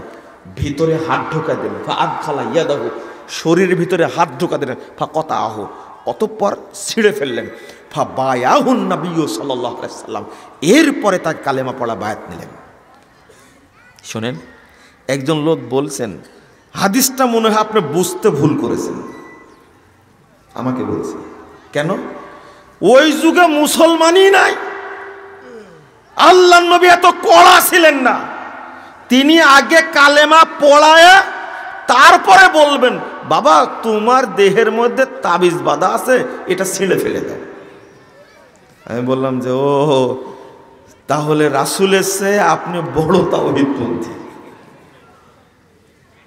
ভিতরে হাত ঢোকা দিলেন। ফাআদ খালাইয়াদাহু, শরীরের ভিতরে হাত ঢোকা দিলেন। ফাকাতাহু, অতঃপর ছিঁড়ে ফেললেন। ফাবায়াহুন নবী সাল্লাল্লাহু আলাইহি ওয়াসাল্লাম, এরপরে তার কালেমা পড়া বায়াত নিলেন। শোনেন, একজন লোক বলছেন হাদিসটা মনে হয় আপনি বুঝতে ভুল করেছেন। আমাকে বলছে কেন? ওই যুগে মুসলমানই নাই, আল্লাহর নবী এত কড়া ছিলেন না। তিনি আগে কালেমা পড়ায় তারপরে বলবেন বাবা তোমার দেহের মধ্যে তাবিজ বাঁধা আছে, এটা ছিঁড়ে ফেলে দাও। আমি বললাম যে ও তাহলে রাসূলের চেয়ে আপনি বড় তাওহীদপন্থী।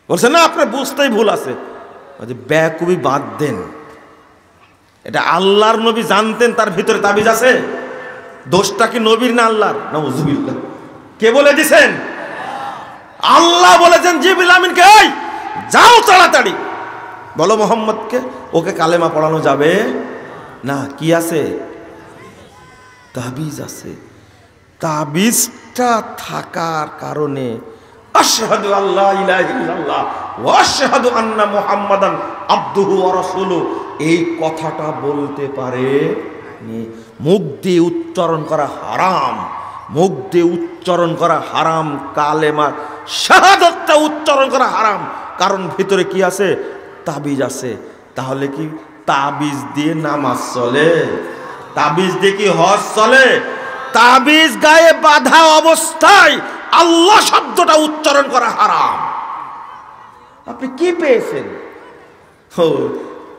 বলছে না, আপনার বুঝতেই ভুল আছে। বেকুবি বাদ দেন, এটা আল্লাহর নবী জানতেন তার ভিতরে তাবিজ আছে। দোষটা কি নবীর না আল্লাহর? নাউযুবিল্লাহ। কে বলে দিছেন? আল্লাহ বলেছেন জিবরিল আমিনকে, এই যাও তাড়াতাড়ি বলো মোহাম্মদকে ওকে কালেমা পড়ানো যাবে না। কি আছে? তাবিজ আছে। তাবিজটা থাকার কারণে আশহাদু আল্লা ইলাহা ইল্লাল্লাহ ওয়া আশহাদু আন্না মুহাম্মাদান আবদুহু ওয়া রাসূলুহু, এই কথাটা বলতে পারে। মুখ দিয়ে উচ্চারণ করা হারাম, মুখ দিয়ে উচ্চারণ করা হারাম। কালেমা শাহাদাতটা উচ্চারণ করা হারাম, কারণ ভিতরে কি আছে? তাবিজ আছে। তাহলে কি তাবিজ দিয়ে নামাজ চলে? তাবিজ দিয়ে কি হজ চলে? তাবিজ গায়ে বাঁধা অবস্থায় আল্লাহ শব্দটা উচ্চারণ করা হারাম। আপনি কি পেয়েছেন? ও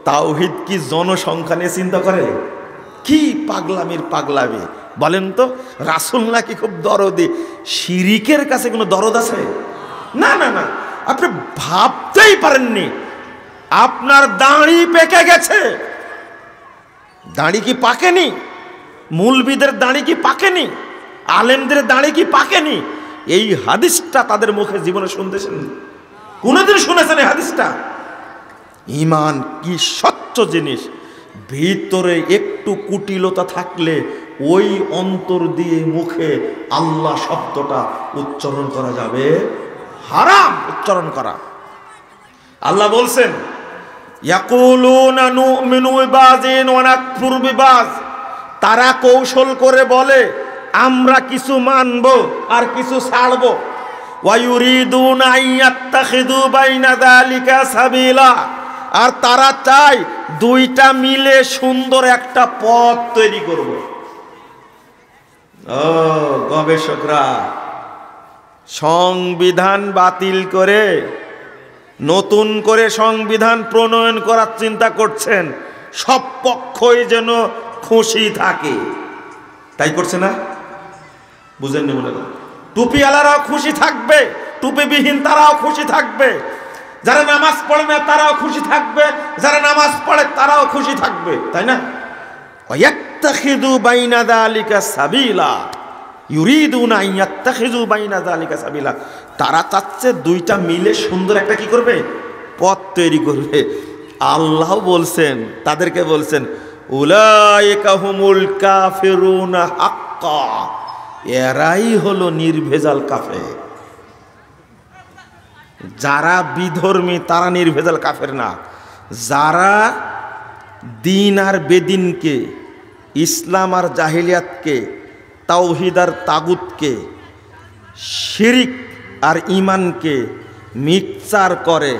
তাওহীদ কি জনসংখ্যা নিয়ে চিন্তা করে? কি পাগলামির পাগলামি বলেন তো। রাসূল নাকি খুব দরদি, শিরিকের কাছে কোনো দরদ আছে? না না না, আপনি ভাবতেই পারেননি। আপনার দাড়ি পেকে গেছে, দাড়ি কি পাকেনি? মুলবিদের দাড়ি কি পাকেনি? আলেমদের দাড়ি কি পাকেনি? এই হাদিসটা তাদের মুখে জীবনে শুনতেছেন? কোনদিন শুনেছেন এই হাদিসটা? ঈমান কি স্বচ্ছ জিনিস, ভিতরে একটু কুটিলতা থাকলে ওই অন্তর দিয়ে মুখে আল্লাহ শব্দটা উচ্চারণ করা যাবে হারাম উচ্চারণ করা। আল্লাহ বলছেন ইয়াকুলুনা নুমিনু বিবাযিন ওয়া নাকফুরু বিবায, তারা কৌশল করে বলে আমরা কিছু মানব আর কিছু ছাড়ব। ওয়া ইউরিদুনা আইয়াত্তাখিযু বাইনা যালিকা সাবিলা, আর তারা চায় দুইটা মিলে সুন্দর একটা পথ তৈরি করব। ও গবেষকরা সংবিধান বাতিল করে নতুন করে সংবিধান প্রণয়ন করার চিন্তা করছেন, সব পক্ষই যেন খুশি থাকে। তাই করছে না? বুঝেননি মনে করেন? টুপিওয়ালারাও খুশি থাকবে, টুপিবিহীন তারাও খুশি থাকবে, যারা নামাজ পড়ে না তারাও খুশি থাকবে, যারা নামাজ পড়ে তারাও খুশি থাকবে, তাই না? ওয়ায়াত্তাখিযু বাইনা যালিকা সাবিলা, ইউরিদুনা আইয়াত্তাখিযু বাইনা যালিকা সাবিলা, তারা চাচ্ছে দুইটা মিলে সুন্দর একটা কি করবে? পথ তৈরি করবে। আল্লাহ বলছেন, তাদেরকে বলছেন উলাইকা হুমুল কাফিরুনা হাক্কা, এরাই হলো নির্ভেজাল কাফের। যারা বিধর্মী তারা নির্ভেজাল কাফের না, যারা দিন আর বেদিনকে, ইসলাম আর জাহিলিয়াতকে, তাওহীদ আর তাগুতকে, শিরিক আর ঈমানকে মিক্সার করে,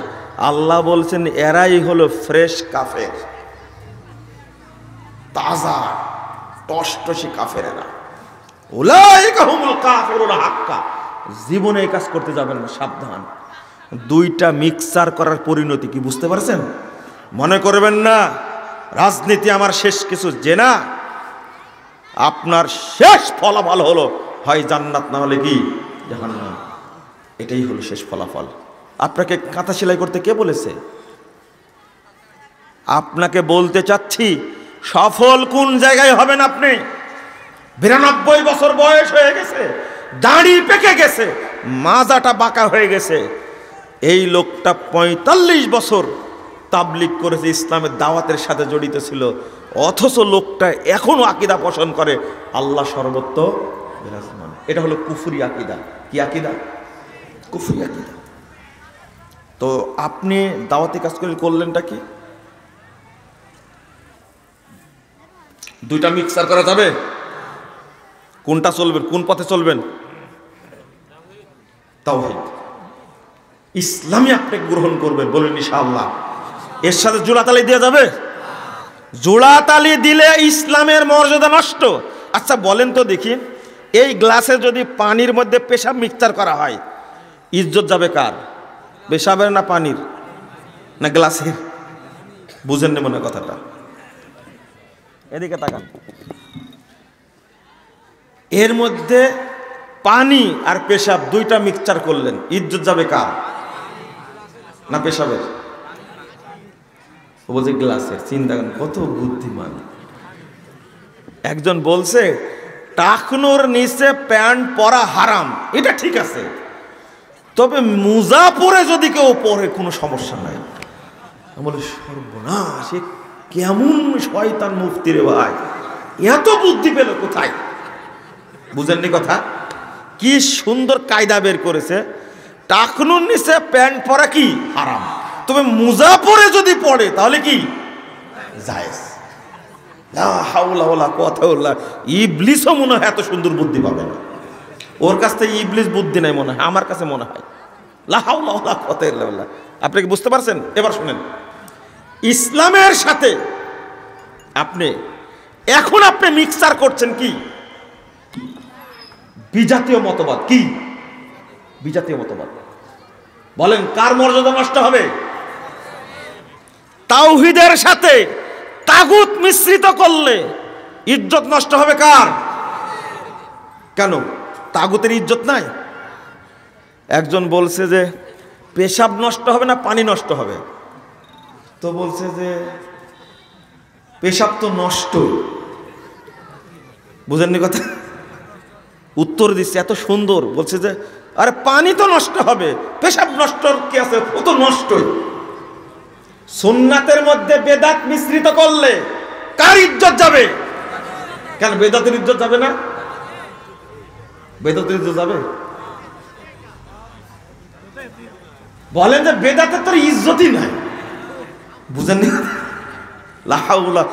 আল্লাহ বলছেন এরাই হলো ফ্রেশ কাফের, তাজা টসটসে কাফেরেরা। উলাইকা হুমুল কাফিরুনা হাক্কা, জীবনে এই কাজ করতে যাবেন না, সাবধান। দুইটা মিক্সার করার পরিণতি কি বুঝতে পারছেন? মনে করবেন না রাজনীতি আমার শেষ কিছু, যে না, আপনার শেষ ফলাফল হলো হয় জান্নাত না হলে কি জাহান্নাম। এটাই হলো শেষ ফলাফল। আপনাকে কাঁথা সেলাই করতে কে বলেছে? আপনাকে বলতে চাচ্ছি সফল কোন জায়গায় হবেন আপনি? 92 বছর বয়স হয়ে গেছে, দাড়ি পেকে গেছে, মাজাটা বাঁকা হয়ে গেছে। এই লোকটা 45 বছর তাবলিগ করেছে, ইসলামের দাওয়াতের সাথে জড়িত ছিল, অথচ লোকটা এখনো আকীদা পোষণ করে আল্লাহ সর্বত্র বিরাজমান। এটা হলো কুফরি আকীদা। কি আকীদা? কুফরি আকীদা। তো আপনি দাওয়াতি কাজ করলেনটা কি? দুইটা মিক্সার করা যাবে? কোনটা চলবেন? কোন পথে চলবেন? তাওহীদ ইসলামী আপনি গ্রহণ করবেন, বলেন ইনশাআল্লাহ। এর সাথে জোড়াতালি দেওয়া যাবে? জোড়াতালি দিলে ইসলামের মর্যাদা নষ্ট। আচ্ছা বলেন তো দেখি, এই গ্লাসে যদি পানির মধ্যে পেশাব মিক্সচার করা হয়, ইজ্জত যাবে কার? পেশাবের না পানির না গ্লাসের? বুঝেন না মনে কথাটা? এদিকে তাকান। এর মধ্যে পানি আর পেশাব দুইটা মিক্সচার করলেন, ইজ্জত যাবে কার? না পেশাবের? বলছে গ্লাসের। চিন্তা করেন কত বুদ্ধিমান। একজন বলছে টাকনোর নিচে প্যান্ট পরা হারাম, এটা ঠিক আছে, তবে মুজা পরে যদি কেউ পরে কোনো সমস্যা নাই। বলে সর্বনাশ, কেমন শয়তান মুফতি রে ভাই, এত বুদ্ধি পেল কোথায়? বুঝেননি কথা? কি সুন্দর কায়দা বের করেছে। টাকনুর নিচে প্যান্ট পরা কি হারাম, তবে মুজা পরে যদি পড়ে তাহলে কি জায়েজ। লা হাওলা ওয়ালা কুওয়াতা ইল্লা বিল্লাহ। ইবলিসও মনে হয় এত সুন্দর বুদ্ধি পাবে না, ওর কাছ থেকে ইবলিস বুদ্ধি নাই মনে হয়, আমার কাছে মনে হয়। লা হাওলা ওয়ালা কুওয়াতা ইল্লা বিল্লাহ। আপনি কি বুঝতে পারছেন? এবার শুনেন, ইসলামের সাথে আপনি এখন মিক্সার করছেন কি? বিজাতীয় মতবাদ। কি বিজাতীয় মতবাদ? বলেন কার মর্যাদা নষ্ট হবে? তাওহীদের সাথে তাগুত মিশ্রিত করলে ইজ্জত নষ্ট হবে কার? কেন তাগুতের ইজ্জত নাই? একজন বলছে যে পেশাব নষ্ট হবে না পানি নষ্ট হবে, তো বলছে যে পেশাব তো নষ্ট। বুঝেননি কথা? উত্তর দিচ্ছে এত সুন্দর, বলছে যে আরে পানি তো নষ্ট হবে, পেশাব নষ্ট কি আছে, ও তো নষ্টই। সুন্নাতের মধ্যে বেদাত মিশ্রিত করলে কার ইজ্জত যাবে? কেন বেদাতের ইজ্জত যাবে না? বেদাতের ইজ্জত যাবে? বলেন যে বেদাতের তোর ইজ্জতই নাই। বুঝেননি? লা হাওলা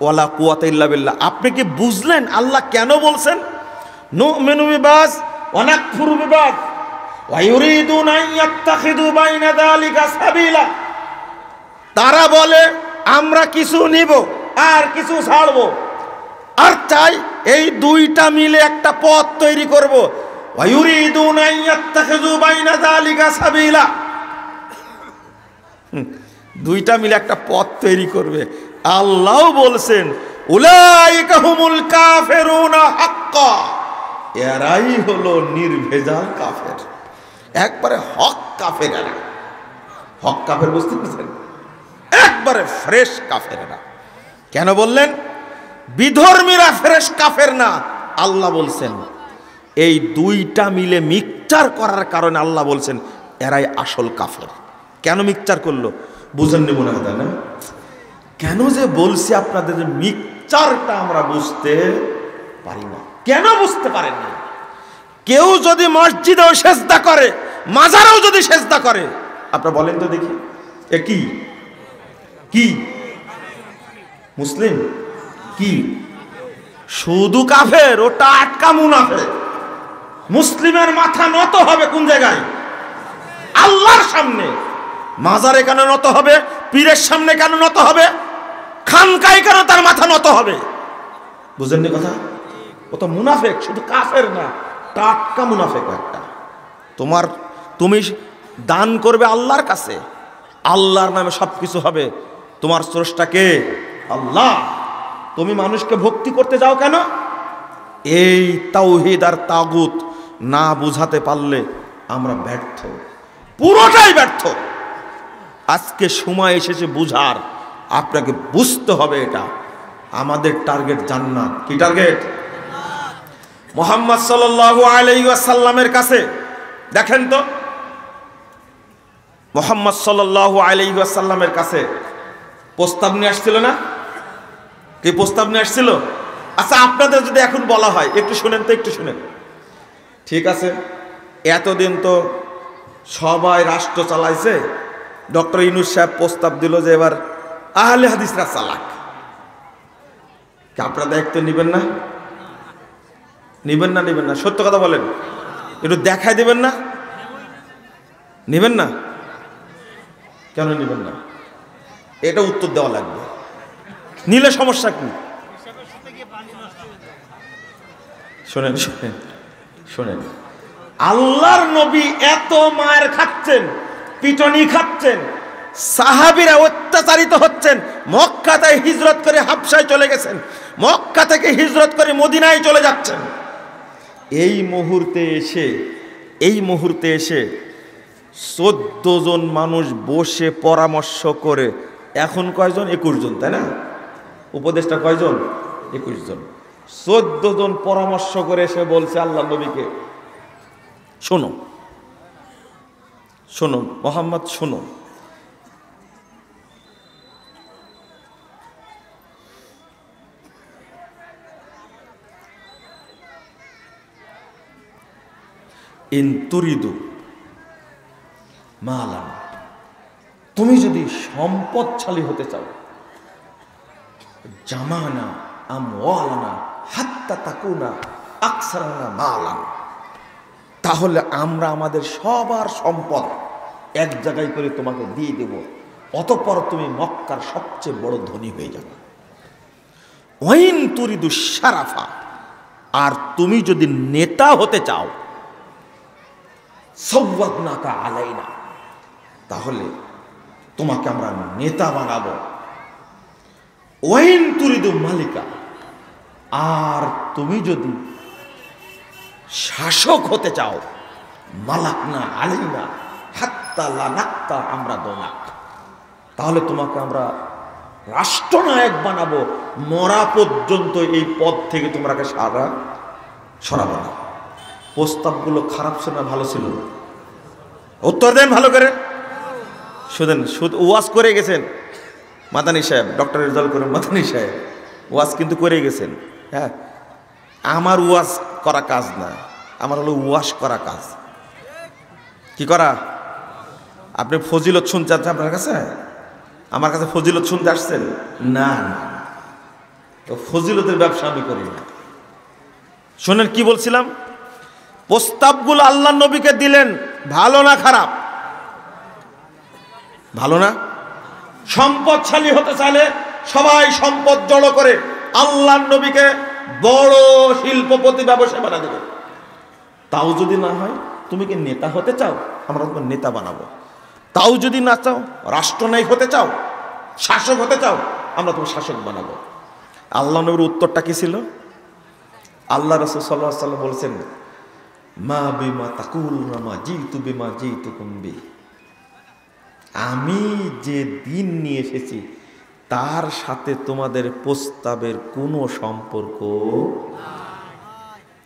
ওয়ালা কুওয়াতা ইল্লা বিল্লাহ। আপনি কি বুঝলেন আল্লাহ কেন বলছেন নুমিনু বিবাস ওয়া নাকফুরু বিবাস ওয়া ইউরিদুনা আন ইয়াত্তাখিযু বাইনা যালিকা সাবিলা? তারা বলে আমরা কিছু নিব আর কিছু ছাড়বো, আর চাই এই দুইটা মিলে একটা পথ তৈরি করব। ওয়া ইউরিদুনা আন ইয়াত্তাখিযু বাইনা যালিকা সাবিলা, দুইটা মিলে একটা পথ তৈরি করবে। আল্লাহ বলছেন উলাইকা হুমুল কাফিরুনা হাক্কা, এরাই হলো নির্ভেজাল কাফের, একবারে হক কাফের। এরা হক কাফের, বুঝতে পারছেন? একবারে ফ্রেশ কাফের এরা। কেন বললেন বিধর্মীরা ফ্রেশ কাফের না? আল্লাহ বলছেন এই দুইটা মিলে মিক্সচার করার কারণে আল্লাহ বলছেন এরাই আসল কাফের। কেন মিক্সচার করলো বুঝেননি মনে হয়, তাই না? কেন যে বলছি আপনাদের যে মিক্সচারটা আমরা বুঝতে পারি না। কেন বুঝতে পারেন না? কেউ যদি মসজিদেও সেজদা করে, মাজারেও যদি সেজদা করে, আপনারা বলেন তো দেখি এ কি কি মুসলিম? কি শুধু কাফের? ওটা আটকা মুনাফিক। মুসলিমের মাথা নত হবে কোন জায়গায়? আল্লাহর সামনে। মাজারে কেন নত হবে? পীরের সামনে কেন নত হবে? খানকায় কেন তার মাথা নত হবে? বুঝেননি কথা? ও তো মুনাফিক, শুধু কাফের না, টাটকা মুনাফিক একটা। তুমি দান করবে আল্লাহর কাছে, আল্লাহর নামে সবকিছু হবে। তোমার স্রষ্টা কে? আল্লাহ। তুমি মানুষকে ভক্তি করতে যাও কেন? এই তাওহীদ আর তাগুত না বুঝাতে পারলে আমরা ব্যর্থ, পুরোটাই ব্যর্থ। আজকে সময় এসেছে বুঝার, আপনাকে বুঝতে হবে এটা আমাদের টার্গেট জান্নাত। কি টার্গেট? মুহাম্মদ সাল্লাল্লাহু আলাইহি ওয়াসাল্লামের কাছে দেখেন তো, মুহাম্মদ সাল্লাল্লাহু আলাইহি ওয়াসাল্লামের কাছে প্রস্তাব নিয়ে আসছিল না? কি প্রস্তাব নিয়ে আসছিল? আচ্ছা আপনাদের যদি এখন বলা হয়, একটু শুনেন তো, একটু শুনেন। ঠিক আছে, এতদিন তো সবাই রাষ্ট্র চালাইছে, ডক্টর ইউনূস সাহেব প্রস্তাব দিল যে এবার আহলে হাদিসরা চালাক। কি আপনারা দায়িত্ব নিবেন না? নিবেন না? নিবেন না? সত্য কথা বলেন, একটু দেখাই দিবেন না? নিবেন না? কেন নিবেন না? এটা উত্তর দেওয়া লাগবে। নিলে সমস্যা কি? শোনেন শোনেন শোনেন, আল্লাহর নবী এত মার খাচ্ছেন, পিটনি খাচ্ছেন, সাহাবীরা অত্যাচারিত হচ্ছেন, মক্কা থেকে হিজরত করে হাবশায় চলে গেছেন, মক্কা থেকে হিজরত করে মদিনায় চলে যাচ্ছেন। এই মুহূর্তে এসে 14 জন মানুষ বসে পরামর্শ করে, এখন কয়জন? 21 জন, তাই না? উপদেষ্টা কয়জন? 21 জন। 14 জন পরামর্শ করে এসে বলছে আল্লাহ নবীকে, শোনো শোনো মুহাম্মদ, শোনো, ইন তুরিদু মালান, তুমি যদি সম্পদশালী হতে চাও, জামানা আমওয়ালানা হাত্তা তাকুনা আকসারানা মালান, তাহলে আমরা আমাদের সবার সম্পদ এক জায়গায় করে তোমাকে দিয়ে দেব, অতঃপর তুমি মক্কার সবচেয়ে বড় ধনী হয়ে যাবে। ওয়াইন তুরিদু শারাফা, আর তুমি যদি নেতা হতে চাও, সাওয়াদনাকা আলাইনা, তাহলে তোমাকে আমরা নেতা বানাবো। ওয়াইন তুরিদু মালিকা, আর তুমি যদি শাসক হতে চাও, মালাকনা আলাইনা হাত্তা লানাক্তা, আমরা দোনাক, তাহলে তোমাকে আমরা রাষ্ট্রনায়ক বানাবো, মরা পর্যন্ত এই পদ থেকে তোমরাকে সরাবো না। প্রস্তাবগুলো খারাপ ছিল না ভালো ছিল? উত্তর দেন ভালো করে। শুধু ওয়াজ করে গেছেন মাদানী সাহেব, ডক্টর রেজাল করিম মাদানী সাহেব, ওয়াজ কিন্তু করে গেছেন। হ্যাঁ, আমার ওয়াজ করা কাজ না, আমার হলো ওয়াজ করা কাজ। কি করা? আপনি ফজিলত শুনতে চাচ্ছেন আপনার কাছে? আমার কাছে ফজিলত শুনতে আসছেন? না, তো ফজিলতের ব্যবসা আমি করি না। শোনেন কি বলছিলাম, প্রস্তাবগুলো আল্লাহ নবীকে দিলেন, ভালো না খারাপ? ভালো না? সম্পদশালী হতে চাইলে সবাই সম্পদ জড়ো করে আল্লাহ নবীকে বড় শিল্পপতি ব্যবসায় বানা দেবে। তাও যদি না হয়, তুমি কি নেতা হতে চাও? আমরা তোমার নেতা বানাবো। তাও যদি না চাও, রাষ্ট্রনায়ক হতে চাও, শাসক হতে চাও, আমরা তোমার শাসক বানাবো। আল্লাহ নবীর উত্তরটা কি ছিল? আল্লাহ রাসূল সাল্লাল্লাহু আলাইহি ওয়াসাল্লাম বলেছেন, মা বিমা তাকুল মা জিতু বিমা জিতুকুম বি, আমি যে দিন নিয়ে এসেছি তার সাথে তোমাদের প্রস্তাবের কোনো সম্পর্ক।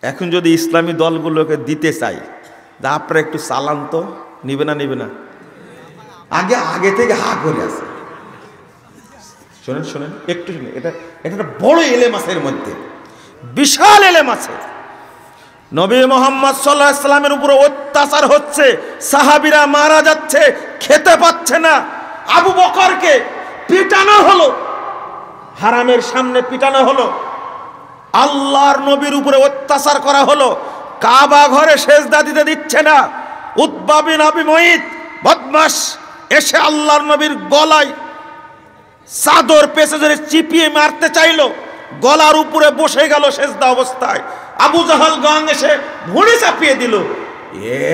এখন যদি ইসলামী দলগুলোকে দিতে চাই, আপনারা একটু চালান তো, নিবে না? নিবে না? আগে থেকে হা করে আছে। শোনেন একটু শুনে, এটা একটা বড় এলেম আছে, এর মধ্যে বিশাল এলেম আছে। নবী মুহাম্মদ সাল্লাল্লাহু আলাইহি ওয়াসাল্লামের উপর অত্যাচার হচ্ছে, সাহাবীরা মারা যাচ্ছে, খেতে পাচ্ছে না। আবু বকরকে পিটানো হলো, হারামের সামনে পিটানো হলো, আল্লাহর নবীর উপরে অত্যাচার করা হলো, কাবা ঘরে সেজদা দিতে দিচ্ছে না। উতবা বিন আবি মুঈত বদমাশ এসে আল্লাহর নবীর গলায় চাদর পেঁচে ধরে চিপিয়ে মারতে চাইলো, গলার উপরে বসে গেল সেজদা অবস্থায়। আবু জাহাল গাং এসে ভুঁড়ি চাপিয়ে দিল।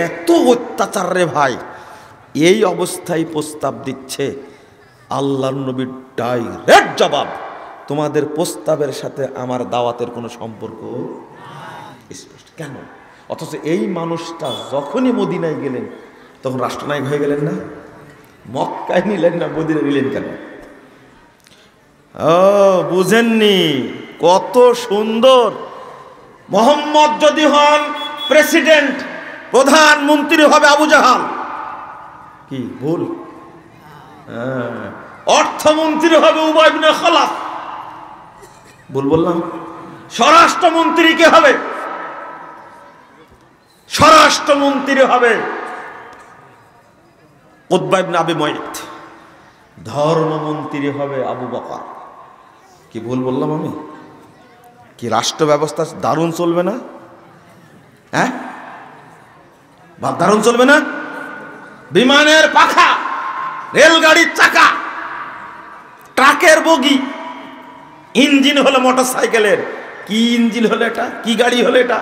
এত অত্যাচার রে ভাই! এই অবস্থায় প্রস্তাব দিচ্ছে, আল্লাহর নবীর ডাইরেক্ট জবাব, তোমাদের প্রস্তাবের সাথে আমার দাওয়াতের কোনো সম্পর্ক স্পষ্ট। কেন? অথচ এই মানুষটা যখনই মদিনায় গেলেন তখন রাষ্ট্রনায়ক হয়ে গেলেন না? মক্কায় নিলেন না, মদিনায় নিলেন কেন? ও বুঝেননি? কত সুন্দর! মোহাম্মদ যদি হন প্রেসিডেন্ট, প্রধানমন্ত্রী হবে আবু জাহাল। কি ভুল? অর্থমন্ত্রী হবে উবাই বিন খালাফ। ভুল বললাম? স্বরাষ্ট্রমন্ত্রী কে হবে? স্বরাষ্ট্রমন্ত্রী হবে উতবা ইবনে আবি মুঈত। ধর্মমন্ত্রী হবে আবু বকর। কি ভুল বললাম আমি? কি রাষ্ট্র ব্যবস্থা দারুণ চলবে না? হ্যাঁ, দারুণ চলবে না? বিমানের পাখা, রেলগাড়ির চাকা, ট্রাকের বগি, ইঞ্জিন হলো মোটরসাইকেলের। কি ইঞ্জিন হলো এটা? কি গাড়ি হলো এটা?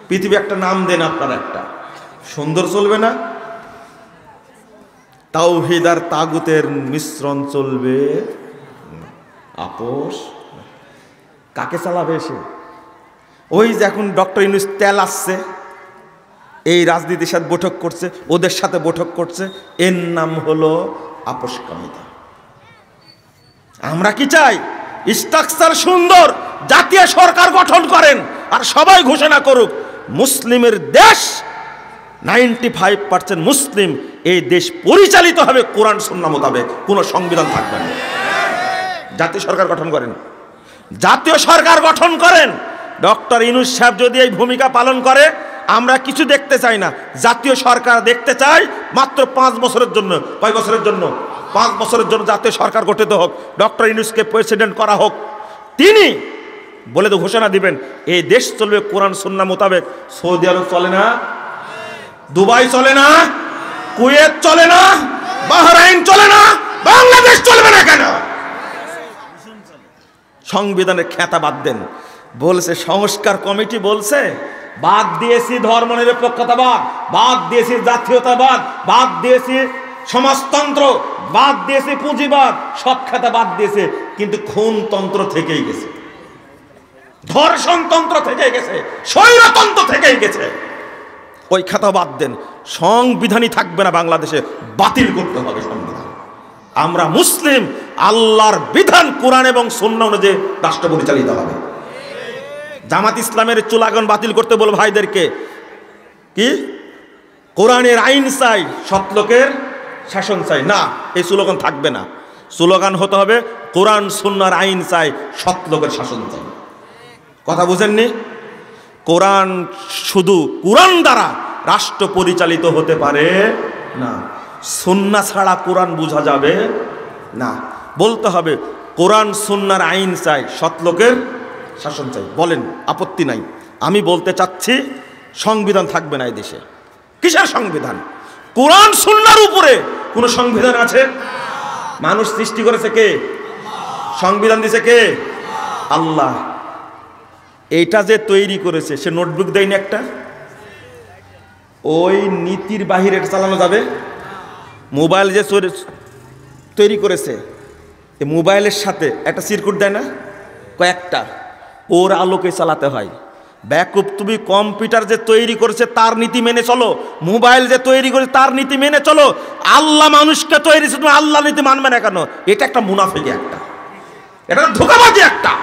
পৃথিবী একটা নাম দেন আপনারা, একটা সুন্দর চলবে না? তাওহীদ আর তাগুতের মিশ্রণ চলবে, আপোষ। কাকে চালাবে এসে? ওই যে এখন ডক্টর ইউনূস তেল আসছে, এই রাজনীতির সাথে বৈঠক করছে, ওদের সাথে বৈঠক করছে, এর নাম হলো আপোষকামিতা। আমরা কি চাই? স্ট্রাকচার সুন্দর, জাতীয় সরকার গঠন করেন আর সবাই ঘোষণা করুক মুসলিমের দেশ, 95% মুসলিম, এই দেশ পরিচালিত হবে কোরআন সুন্নাহ মোতাবেক, কোনো সংবিধান থাকবে না। জাতীয় সরকার গঠন করেন, জাতীয় সরকার গঠন করেন। ডক্টর ইউনূস সাহেব যদি এই ভূমিকা পালন করে, আমরা কিছু দেখতে চাই না। জাতীয় সরকার দেখতে চাই মাত্র 5 বছরের জন্য। কয় বছরের জন্য? 5 বছরের জন্য জাতীয় সরকার গঠিত হোক, ডক্টর ইউনূসকে প্রেসিডেন্ট করা হোক। তিনি বলে তো ঘোষণা দিবেন এই দেশ চলবে কোরআন সুন্নাহ মোতাবেক। সৌদি আরব চলে না, দুবাই চলে না, কুয়েত চলে না, বাহরাইন চলে না, বাংলাদেশ চলবে না কেন? সংবিধানের খেতা বাদ দেন, বলছে সংস্কার কমিটি বলছে বাদ দিয়েছি ধর্মনিরপেক্ষতাবাদ, বাদ দিয়েছি জাতীয়তাবাদ, বাদ দিয়েছি সমাজতন্ত্র, বাদ দিয়েছি পুঁজিবাদ, সব খাতা বাদ দিয়েছে, কিন্তু খুনতন্ত্র থেকেই গেছে, ধর্ষণতন্ত্র থেকেই গেছে, স্বৈরতন্ত্র থেকেই গেছে। ওই খাতা বাদ দেন, সংবিধানই থাকবে না বাংলাদেশে, বাতিল করতে হবে সংবিধান। আমরা মুসলিম, আল্লাহর বিধান কোরআন এবং সুন্নাহ অনুযায়ী রাষ্ট্র পরিচালিত হবে। জামাত ইসলামের চুলাগন বাতিল করতে বল ভাইদেরকে, কি কোরআনের আইন চাই, সৎলোকের শাসন চাই না, এই স্লোগান থাকবে না। স্লোগান হতে হবে কোরআন সুন্নাহর আইন চাই, সৎলোকের শাসন চাই। কথা বুঝেননি? কোরআন, শুধু কোরআন দ্বারা রাষ্ট্র পরিচালিত হতে পারে না, সুন্নাহ ছাড়া কোরআন বোঝা যাবে না। বলতে হবে কোরআন সুন্নাহর আইন চাই, সৎলোকের শাসন চাই। বলেন, আপত্তি নাই। আমি বলতে চাচ্ছি সংবিধান থাকবে না এই দেশে। কিসের সংবিধান? কোরআন সুন্নাহর উপরে কোন সংবিধান আছে? মানুষ সৃষ্টি করেছে কে? সংবিধান দিয়েছে কে? আল্লাহ। এইটা যে তৈরি করেছে সে নোটবুক দেয়নি একটা? ওই নীতির বাহিরে চালানো যাবে? মোবাইল যে তৈরি করেছে, এই মোবাইলের সাথে একটা সিরকুট দেয় না কয়েকটা, ওর আলোকে চালাতে হয়। ব্যাকআপ, তুমি কম্পিউটার যে তৈরি করেছে তার নীতি মেনে চলো, মোবাইল যে তৈরি করেছে তার নীতি মেনে চলো। আল্লাহ মানুষকে তৈরি, তুমি আল্লাহ নীতি মানবে না কেন? এটা একটা মুনাফিকি, একটা এটা ধোঁকাবাজি একটা।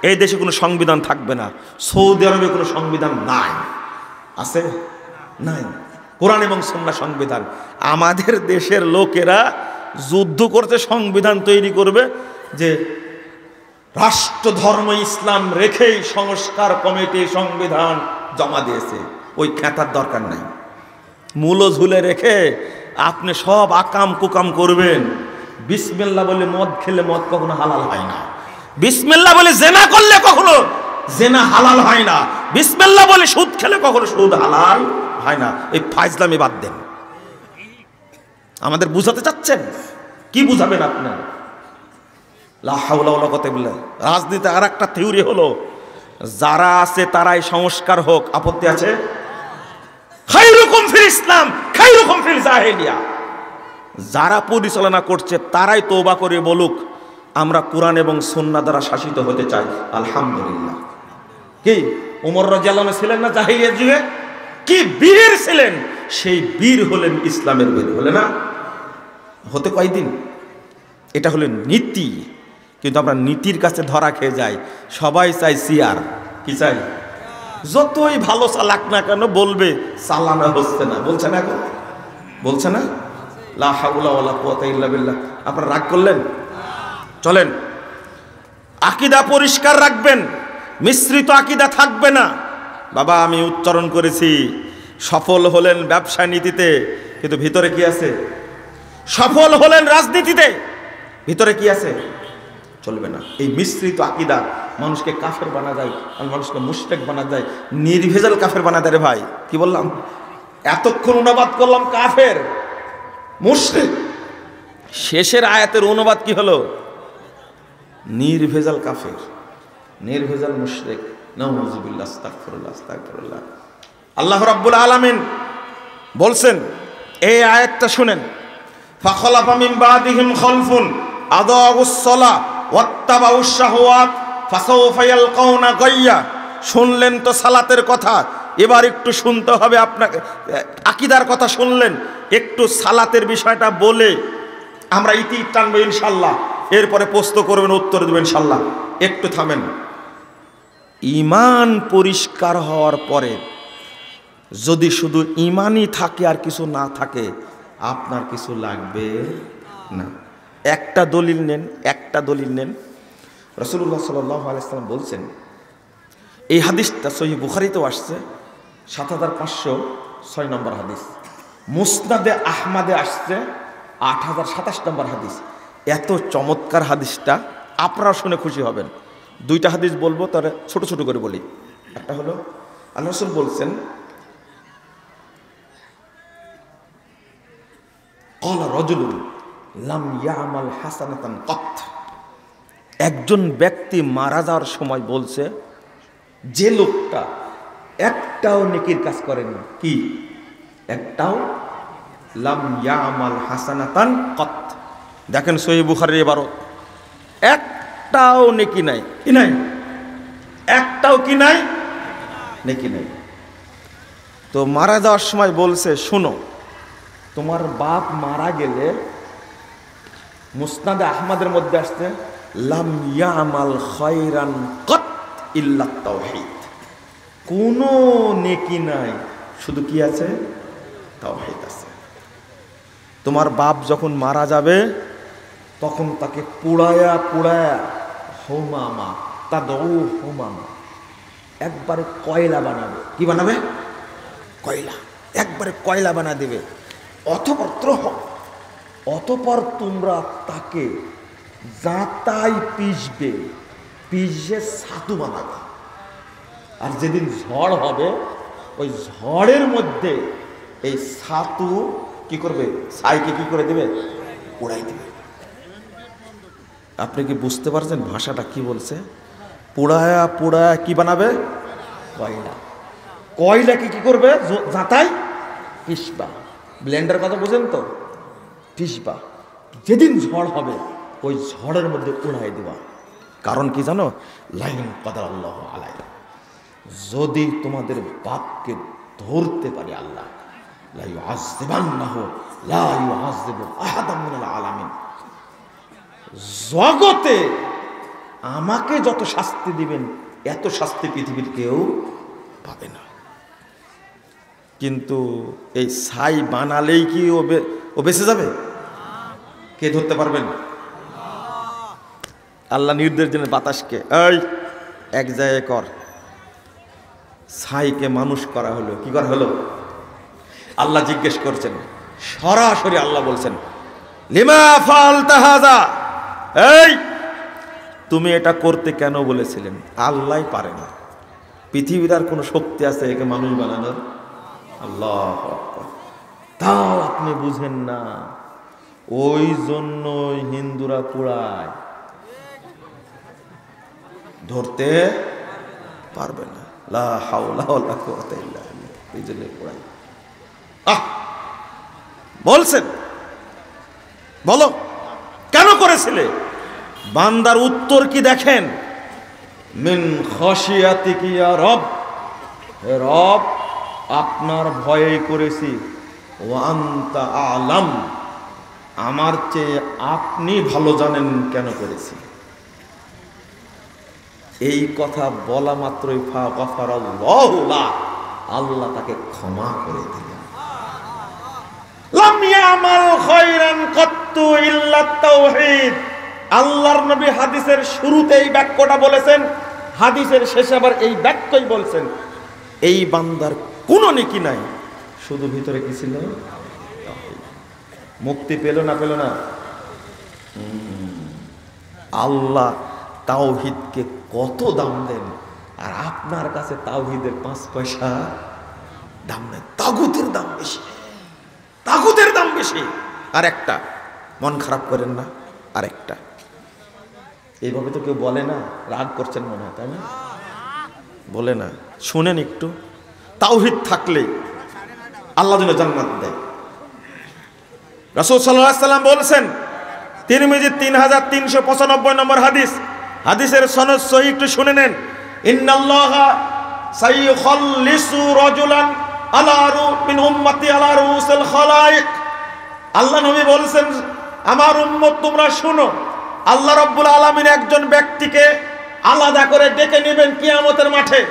এই দেশে কোনো সংবিধান থাকবে না। সৌদি আরবে কোনো সংবিধান নাই, আছে? নাই। কোরআন এবং সুন্নাহ সংবিধান। আমাদের দেশের লোকেরা যুদ্ধ করতে সংবিধান তৈরি করবে, যে রাষ্ট্র ধর্ম ইসলাম রেখেই সংস্কার কমিটি সংবিধান জমা দিয়েছে। ওই খেতার দরকার নাই। মূল ঝুলে রেখে আপনি সব আকাম কুকাম করবেন। বিসমিল্লাহ বলে মদ খেলে মদ কখনো হালাল হয় না। বিসমিল্লাহ বলে জেনা করলে কখনো জেনা হালাল হয় না। বিসমিল্লাহ বলে সুদ খেলে কখনো সুদ হালাল হয় না। এই ফাইজলামি বাদ দেন। আমাদের বুঝাতে চাচ্ছেন? কি বুঝাবেন আপনার? লা হাওলা ওয়ালা কুওয়াতা ইল্লা বিল্লাহ। রাজনীতি আর একটা থিওরি হলো, যারা আছে তারাই সংস্কার হোক, আপত্তি আছে? খায়রুকুম ফিল ইসলাম খায়রুকুম ফিল জাহেলিয়া। যারা পরিচালনা করছে তারাই তওবা করে বলুক আমরা কোরআন এবং সুন্নাহ দ্বারা শাসিত হতে চাই। আলহামদুলিল্লাহ। কি ওমর রাদিয়াল্লাহু আনহু ছিলেন না জাহেলিয়ার যুগে? কি বীর ছিলেন! সেই বীর হলেন ইসলামের বীর, হলে না? হতে কয়দিন? এটা হলো নীতি। কিন্তু আমরা নীতির কাছে ধরা খেয়ে যাই। সবাই চাই সিয়ার। কি চাই? যতই ভালো চালাক না কেন বলবে চালানো হচ্ছে না, বলছে না? এখন বলছে না? লা হাওলা ওয়ালা কুওয়াতা ইল্লা বিল্লাহ। আপনারা রাগ করলেন? চলেন, আকীদা পরিষ্কার রাখবেন, মিশ্রিত আকীদা থাকবে না। বাবা, আমি উচ্চারণ করেছি সফল হলেন ব্যবসা নীতিতে, কিন্তু ভিতরে কি আছে? সফল হলেন রাজনীতিতে, ভিতরে কি আছে? চলবে না। এই মিশ্রিত আকীদা মানুষকে কাফের বানা যায়, আর মানুষকে মুশরিক বানা যায়, নির্ভেজাল কাফের বানা দেয়। রে ভাই, কি বললাম? এতক্ষণ অনুবাদ করলাম কাফের মুশরিক, শেষের আয়াতের অনুবাদ কি হলো? নির্ভেজাল কাফের, নির্ভেজাল মুশরিক। নাউযুবিল্লাহ, আস্তাগফিরুল্লাহ, আস্তাগফিরুল্লাহ। আল্লাহ রাব্বুল আলামিন বলছেন, এই আয়াতটা শুনেন, ফাখলাফা মিন বাদিহিম খালফুন আদাউস সালাহ ওয়াত্তাবাউশ শাহওয়াত ফাসাউফা ইয়ালকাউনা গায়্যা। শুনলেন তো সালাতের কথা, এবার একটু শুনতে হবে আপনাকে। আকীদার কথা শুনলেন, একটু সালাতের বিষয়টা বলে আমরা ইতি টানবো ইনশাল্লাহ। এরপরে প্রশ্ন করবেন, উত্তর দেবেন ইনশাল্লাহ। একটু থামেন। ঈমান পরিষ্কার হওয়ার পরে যদি শুধু ঈমানই থাকে আর কিছু না থাকে, আপনার কিছু লাগবে না। একটা দলিল নেন, একটা দলিল নেন। রাসূলুল্লাহ সাল্লাল্লাহু আলাইহি ওয়াসাল্লাম বলছেন, এই হাদিসটা সহিহ বুখারীতেও আসছে, 7506 নম্বর হাদিস। মুসনাদে আহমদে আসছে 8027 নম্বর হাদিস। এত চমৎকার হাদিসটা, আপনারা শুনে খুশি হবেন। দুইটা হাদিস বলবো, তাহলে ছোট ছোট করে বলি। একটা হলো, আল্লাহ রাসূল বলছেন, ক্বালা রাজুলুন লাম ইয়ামাল হাসানাতান কত। একজন ব্যক্তি মারা যাওয়ার সময় বলছে, যে লোকটা একটাও নেকির কাজ করেনি, কি একটাও, লাম ইয়ামাল হাসানাতান কত। দেখেন সহিহ বুখারীর ইবারত, একটাও নেকি নাই, কি নাই, একটাও কি নাই, নেকি নাই। তো মারা যাওয়ার সময় বলছে, শোনো, তোমার বাপ মারা গেলে মুসনাদে আহমদের মধ্যে আসছে, লাম ইয়ামাল খায়রান কত ইল্লা তাওহীদ, কোনো নেকি নাই, শুধু কি আছে, তাওহীদ আছে। তোমার বাপ যখন মারা যাবে তখন তাকে পুড়ায়া পুড়ায়া হুমামা, তা দৌ হুমামা, একবারে কয়লা বানাবে। কি বানাবে? কয়লা, একবারে কয়লা বানা দেবে। অতঃপর তোমরা তাকে যাতাই পিষবে, পিষে ছাতু বানাবে। আর যেদিন ঝড় হবে ওই ঝড়ের মধ্যে এই ছাতু কি করবে, ছাইকে কি করে দেবে, উড়াই দেবে। আপনি কি বুঝতে পারছেন ভাষাটা কি বলছে? পোড়ায়া পোড়ায়া কি বানাবে, কয়লা। কয়লাকে কি করবে, যাতাই পিষবা। ব্লেন্ডার কথা বুঝেন তো, পিষবা। যেদিন ঝড় হবে ওই ঝড়ের মধ্যে উড়াই দেবা। কারণ কি জানো, লাইন কাদার আল্লাহ আলাই, যদি তোমাদের বাপকে ধরতে পারে আল্লাহ, লা ইউআযযিবান্নাহু লা ইউআযযিবু আহাদাম মিনাল আলামিন, জগতে আমাকে যত শাস্তি দিবেন এত শাস্তি পৃথিবীর কেউ পাবে না। কিন্তু এই ছাই বানালেই কি ও বেঁচে যাবে? কে ধরতে পারবেন? আল্লাহ নির্দেশ দিলেন বাতাসকে, এই এক জায়গায় কর। ছাইকে মানুষ করা হলো, কি করা হলো? আল্লাহ জিজ্ঞেস করছেন, সরাসরি আল্লাহ বলছেন, লিমা ফালতা হাযা, এই তুমি এটা করতে কেন বলেছিলেন? আল্লাহই পারে না। পৃথিবীর আর কোনো শক্তি আছে একে মানুষ বানানোর? আল্লাহু আকবার। তাও আপনি বুঝেন না, ওই জন্য হিন্দুরা পোড়ায়, ধরতে পারবে না। লা হাওলা ওয়ালা কুওয়াতা ইল্লা বিল্লাহ, এই জন্য পোড়ায়। বলছেন, বলো কেন করেছিলে? বান্দার উত্তর কি দেখেন, মিন খাশিয়াতিকি ইয়া রব, হে রব আপনার ভয়েই করেছি, ওয়া আনতা আ'লাম, আমার চেয়ে আপনি ভালো জানেন কেন করেছি। এই কথা বলা মাত্রই ফাগাফারাল্লাহু লাহু, আল্লাহ তাকে ক্ষমা করে দিলেন। লাম ইয়ামাল খায়রান কাত্তু ইল্লা তাওহীদ, আল্লাহর নবী হাদিসের শুরুতেই বাক্যটা বলেছেন, হাদিসের শেষে আবার এই বাক্যই বলছেন, এই বান্দার কোনো নেকি নাই, শুধু ভিতরে কি ছিল, মুক্তি পেল না পেল না? আল্লাহ তাওহীদকে কত দাম দেন, আর আপনার কাছে তাওহীদের 5 পয়সা দাম নেই। তাগুতের দাম বেশি, তাগুতের দাম বেশি। আর একটা, মন খারাপ করেন না, আর একটা, এইভাবে তো কেউ বলে না, রাগ করছেন মনে হয়, তাই না? বলে না, শুনেন একটু। তাওহীদ থাকলে আল্লাহ যেন জান্নাত দেয়। রাসূল সাল্লাল্লাহু আলাইহি সাল্লাম বলেছেন, তিরমিজি 3395 নম্বর হাদিস, হাদিসের সনদ সহিহ, একটু শুনে নেন। ইন্নাল্লাহা সাইয়ুখাল্লিসু রাজুলান আলা মিন উম্মতি আলা রুসিল খালাইক, আল্লাহ নবী বলেছেন, আমার উম্মত তোমরা শুনো, আল্লাহ রাব্বুল আলামিন একজন ব্যক্তিকে আলাদা করে ডেকে নেবেন কিয়ামতের মাঠে।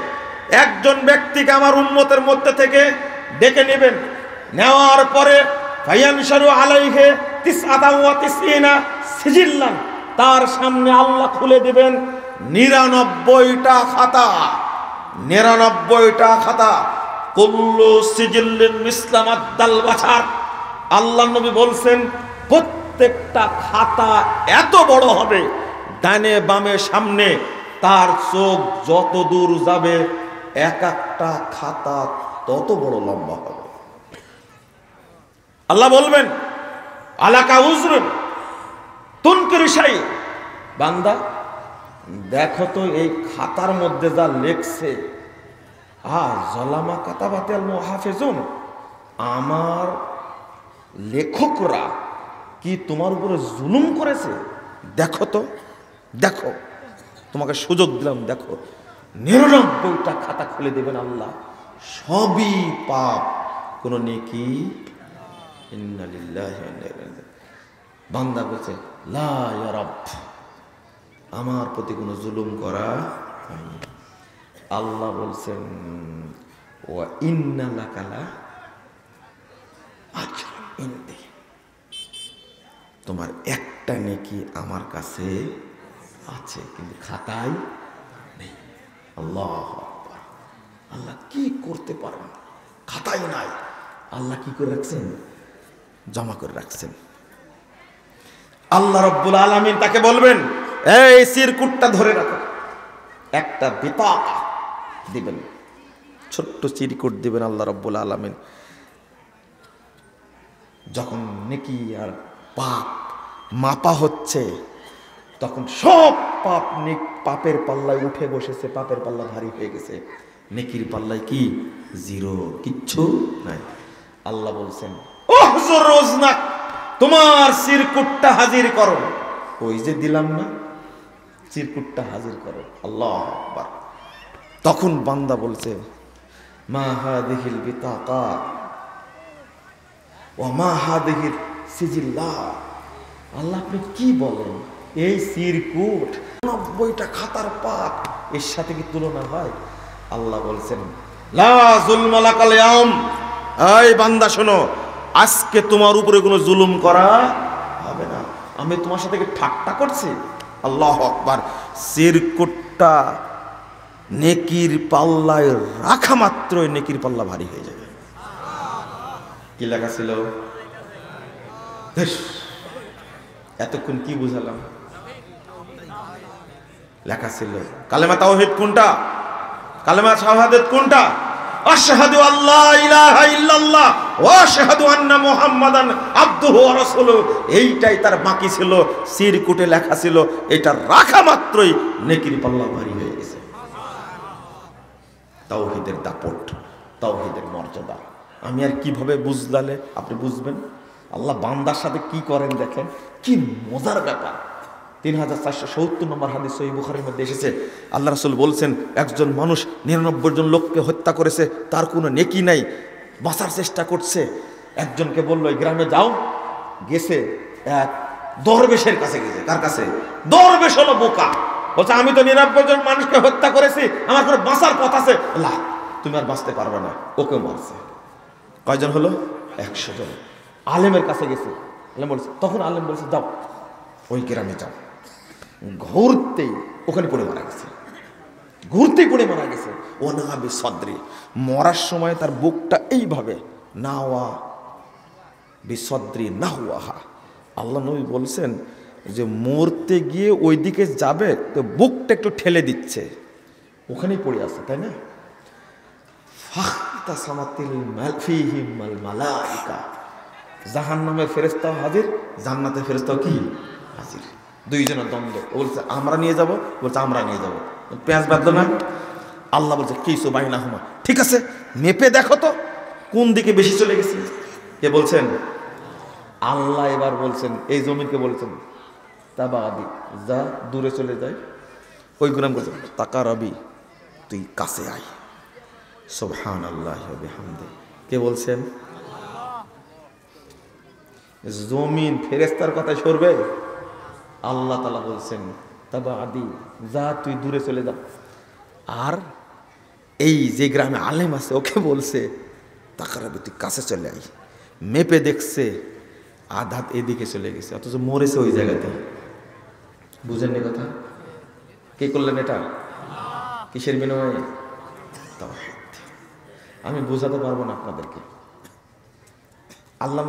একজন ব্যক্তিকে আমার উম্মতের মধ্যে থেকে ডেকে নেবেন, নেওয়ার পরে ফায়ানশারু আলাইহি 99 সিজিল্লান, তার সামনে আল্লাহ খুলে দিবেন 99টা খাতা, 99টা খাতা। কুল্লু সিজিল্লিন মিসলামাদ দাল বাছার, আল্লাহ নবী বলছেন প্রত্যেকটা খাতা এত বড় হবে, ডানে বামে সামনে তার চোখ যত দূর যাবে এক একটা খাতা তত বড় লম্বা হবে। আল্লাহ বলবেন, আলাকা উজরুন তুনকিরু শাই, বান্দা দেখো তো এই খাতার মধ্যে যা লেখছে, জলামা কাতাবাতে আল মুহাফিজুন, আমার লেখকরা কি তোমার উপরে জুলুম করেছে? দেখো তো, দেখো, তোমাকে সুযোগ দিলাম, দেখো। 99টা খাতা খুলে দেবেন আল্লাহ, সবই পাপ, কোনো নেকি। ইন্না লিল্লাহি ওয়া ইন্না ইলাইহি রাজিউন। বান্দা বলছে, লা ইয়া রাব, আমার প্রতি কোনো জুলুম করা হয়নি। আল্লাহ বলছেন, ওয়া ইন্না লাকা আজরুন ইনদি, তোমার একটা নেকি আমার কাছে আছে, কিন্তু খাতায় নেই। আল্লাহু আকবার। আল্লাহ কি করতে পারেন? খাতায় নাই, আল্লাহ কি করে রাখছেন? জমা করে রাখছেন। আল্লাহ রাব্বুল আলামিন তাকে বলবেন, এই চিরকুটটা ধরে রাখো। একটা বিতাকা দিবেন, ছোট্ট চিরকুট দিবেন আল্লাহ রাব্বুল আলামিন। যখন নেকি আর পাপ মাপা হচ্ছে, তখন সব পাপের পাল্লায় উঠে বসেছে, পাপের পাল্লা ভারী হয়ে গেছে। নেকির পাল্লায় কি? জিরো, কিচ্ছু নাই। আল্লাহ বলছেন, ওহজুর রোজনাক, তোমার চিরকুটটা হাজির করো। ওই যে দিলাম না, চিরকুটটা হাজির করো। আল্লাহু আকবার। তখন বান্দা বলছে, মা হাদিহিল বিতাকা ওয়া মা হাদিহিল সিজিল্লাহ। আল্লাহ আপনি কি বলেন? এই চিরকুট, 90টা খাতার পাপ, এর সাথে কি তুলনা হয়? আল্লাহ বলছেন, লা যুলমা লাকাল ইয়াউম, এই বান্দা শোনো, আজকে তোমার উপরে কোনো জুলুম করা হবে না। আমি তোমার সাথে কি ঠাট্টা করছি? আল্লাহু আকবার। চিরকুটটা নেকির পাল্লায় রাখা মাত্রই নেকির পাল্লা ভারী হয়ে যাবে। কি লেখা ছিল? এতক্ষণ কি বুঝালাম? লেখা ছিল কালেমা তাওহীদ কোনটা, কালেমা শাহাদাত কোনটা? আশহাদু আল্লা ইলাহা ইল্লাল্লাহ ওয়া আশহাদু আন্না মুহাম্মাদান আবদুহু ওয়া রাসূলুহু। এইটাই তার বাকি ছিল, চিরকুটে লেখা ছিল। এটা রাখা মাত্রই নেকির পাল্লা ভারী হয়ে গেছে। তাওহীদের দাপট, তাওহীদের মর্যাদা আমি আর কিভাবে বুঝলালে আপনি বুঝবেন? আল্লাহ বান্দার সাথে কি করেন দেখেন, কি মজার ব্যাপার। 3470 নম্বর হাদিস সহিহ বুখারীর মধ্যে এসেছে, আল্লাহ রাসূল বলছেন, একজন মানুষ 99 জন লোককে হত্যা করেছে, তার কোনো নেকি নাই, বাঁচার চেষ্টা করছে। একজনকে বলল, এই গ্রামে যাও। গেছে, এক দরবেশের কাছে গেছে। কার কাছে? দরবেশ হলো বোকা, বলছে আমি তো 99 জন মানুষকে হত্যা করেছি, আমার কোনো বাঁচার পথ আছে? আল্লাহ তুমি আর বাঁচতে পারবে না। ওকে মারছে। কয়জন হলো? 100 জন। আলেমের কাছে গেছে, আলেম বলছে, তখন আলেম বলছে, যাও ওই গ্রামে যাও। ঘুরতেই ওখানে পড়ে মারা গেছে, ঘুরতেই পড়ে মারা গেছে। ও না বিসদ্রি, মরার সময় তার বুকটা এইভাবে নাওয়া বিসদ্রি নাহুয়াহা। আল্লাহ নবী বলছেন যে মরতে গিয়ে ওই দিকে যাবে তো বুকটা একটু ঠেলে দিচ্ছে, ওখানেই পড়ে আছে, তাই না? জাহান্নামের ফেরেশতাও হাজির, জান্নাতের ফেরেশতাও কি হাজির। দুইজনের দ্বন্দ্ব। বলছে আমরা নিয়ে যাব, বলছে আমরা নিয়ে যাব। পেঁয়াজ বাঁধলো না? আল্লাহ বলছে কিসু বাইনা হুমা, ঠিক আছে মেপে দেখো তো কোন দিকে বেশি চলে গেছে। কে বলছেন? আল্লাহ। এবার বলছেন, এই জমিনকে বলছেন তাবাদি, যা দূরে চলে যায়। ওই গুনাম বলছেন তাকা রবি, তুই কাছে আয়। সুবহানাল্লাহি ওয়া বিহামদিহি। কে বলছেন? জমিন ফেরেশতার কথা সরবে? আল্লাহ তাআলা বলছেন তাবাদি, যা তুই দূরে চলে যা। আর এই যে গ্রামে আলেম আছে ওকে বলছে তাকা রবি, তুই কাছে চলে আয়। মেপে দেখছে আধাত এদিকে চলে গেছে, অথচ মরেছে ওই জায়গাতে। বুঝেননি কথা? কে করলেন এটা? কিসের বিনিময়ে? তাওহীদ। আমি বোঝাতে পারবো না আপনাদেরকে। আল্লাহ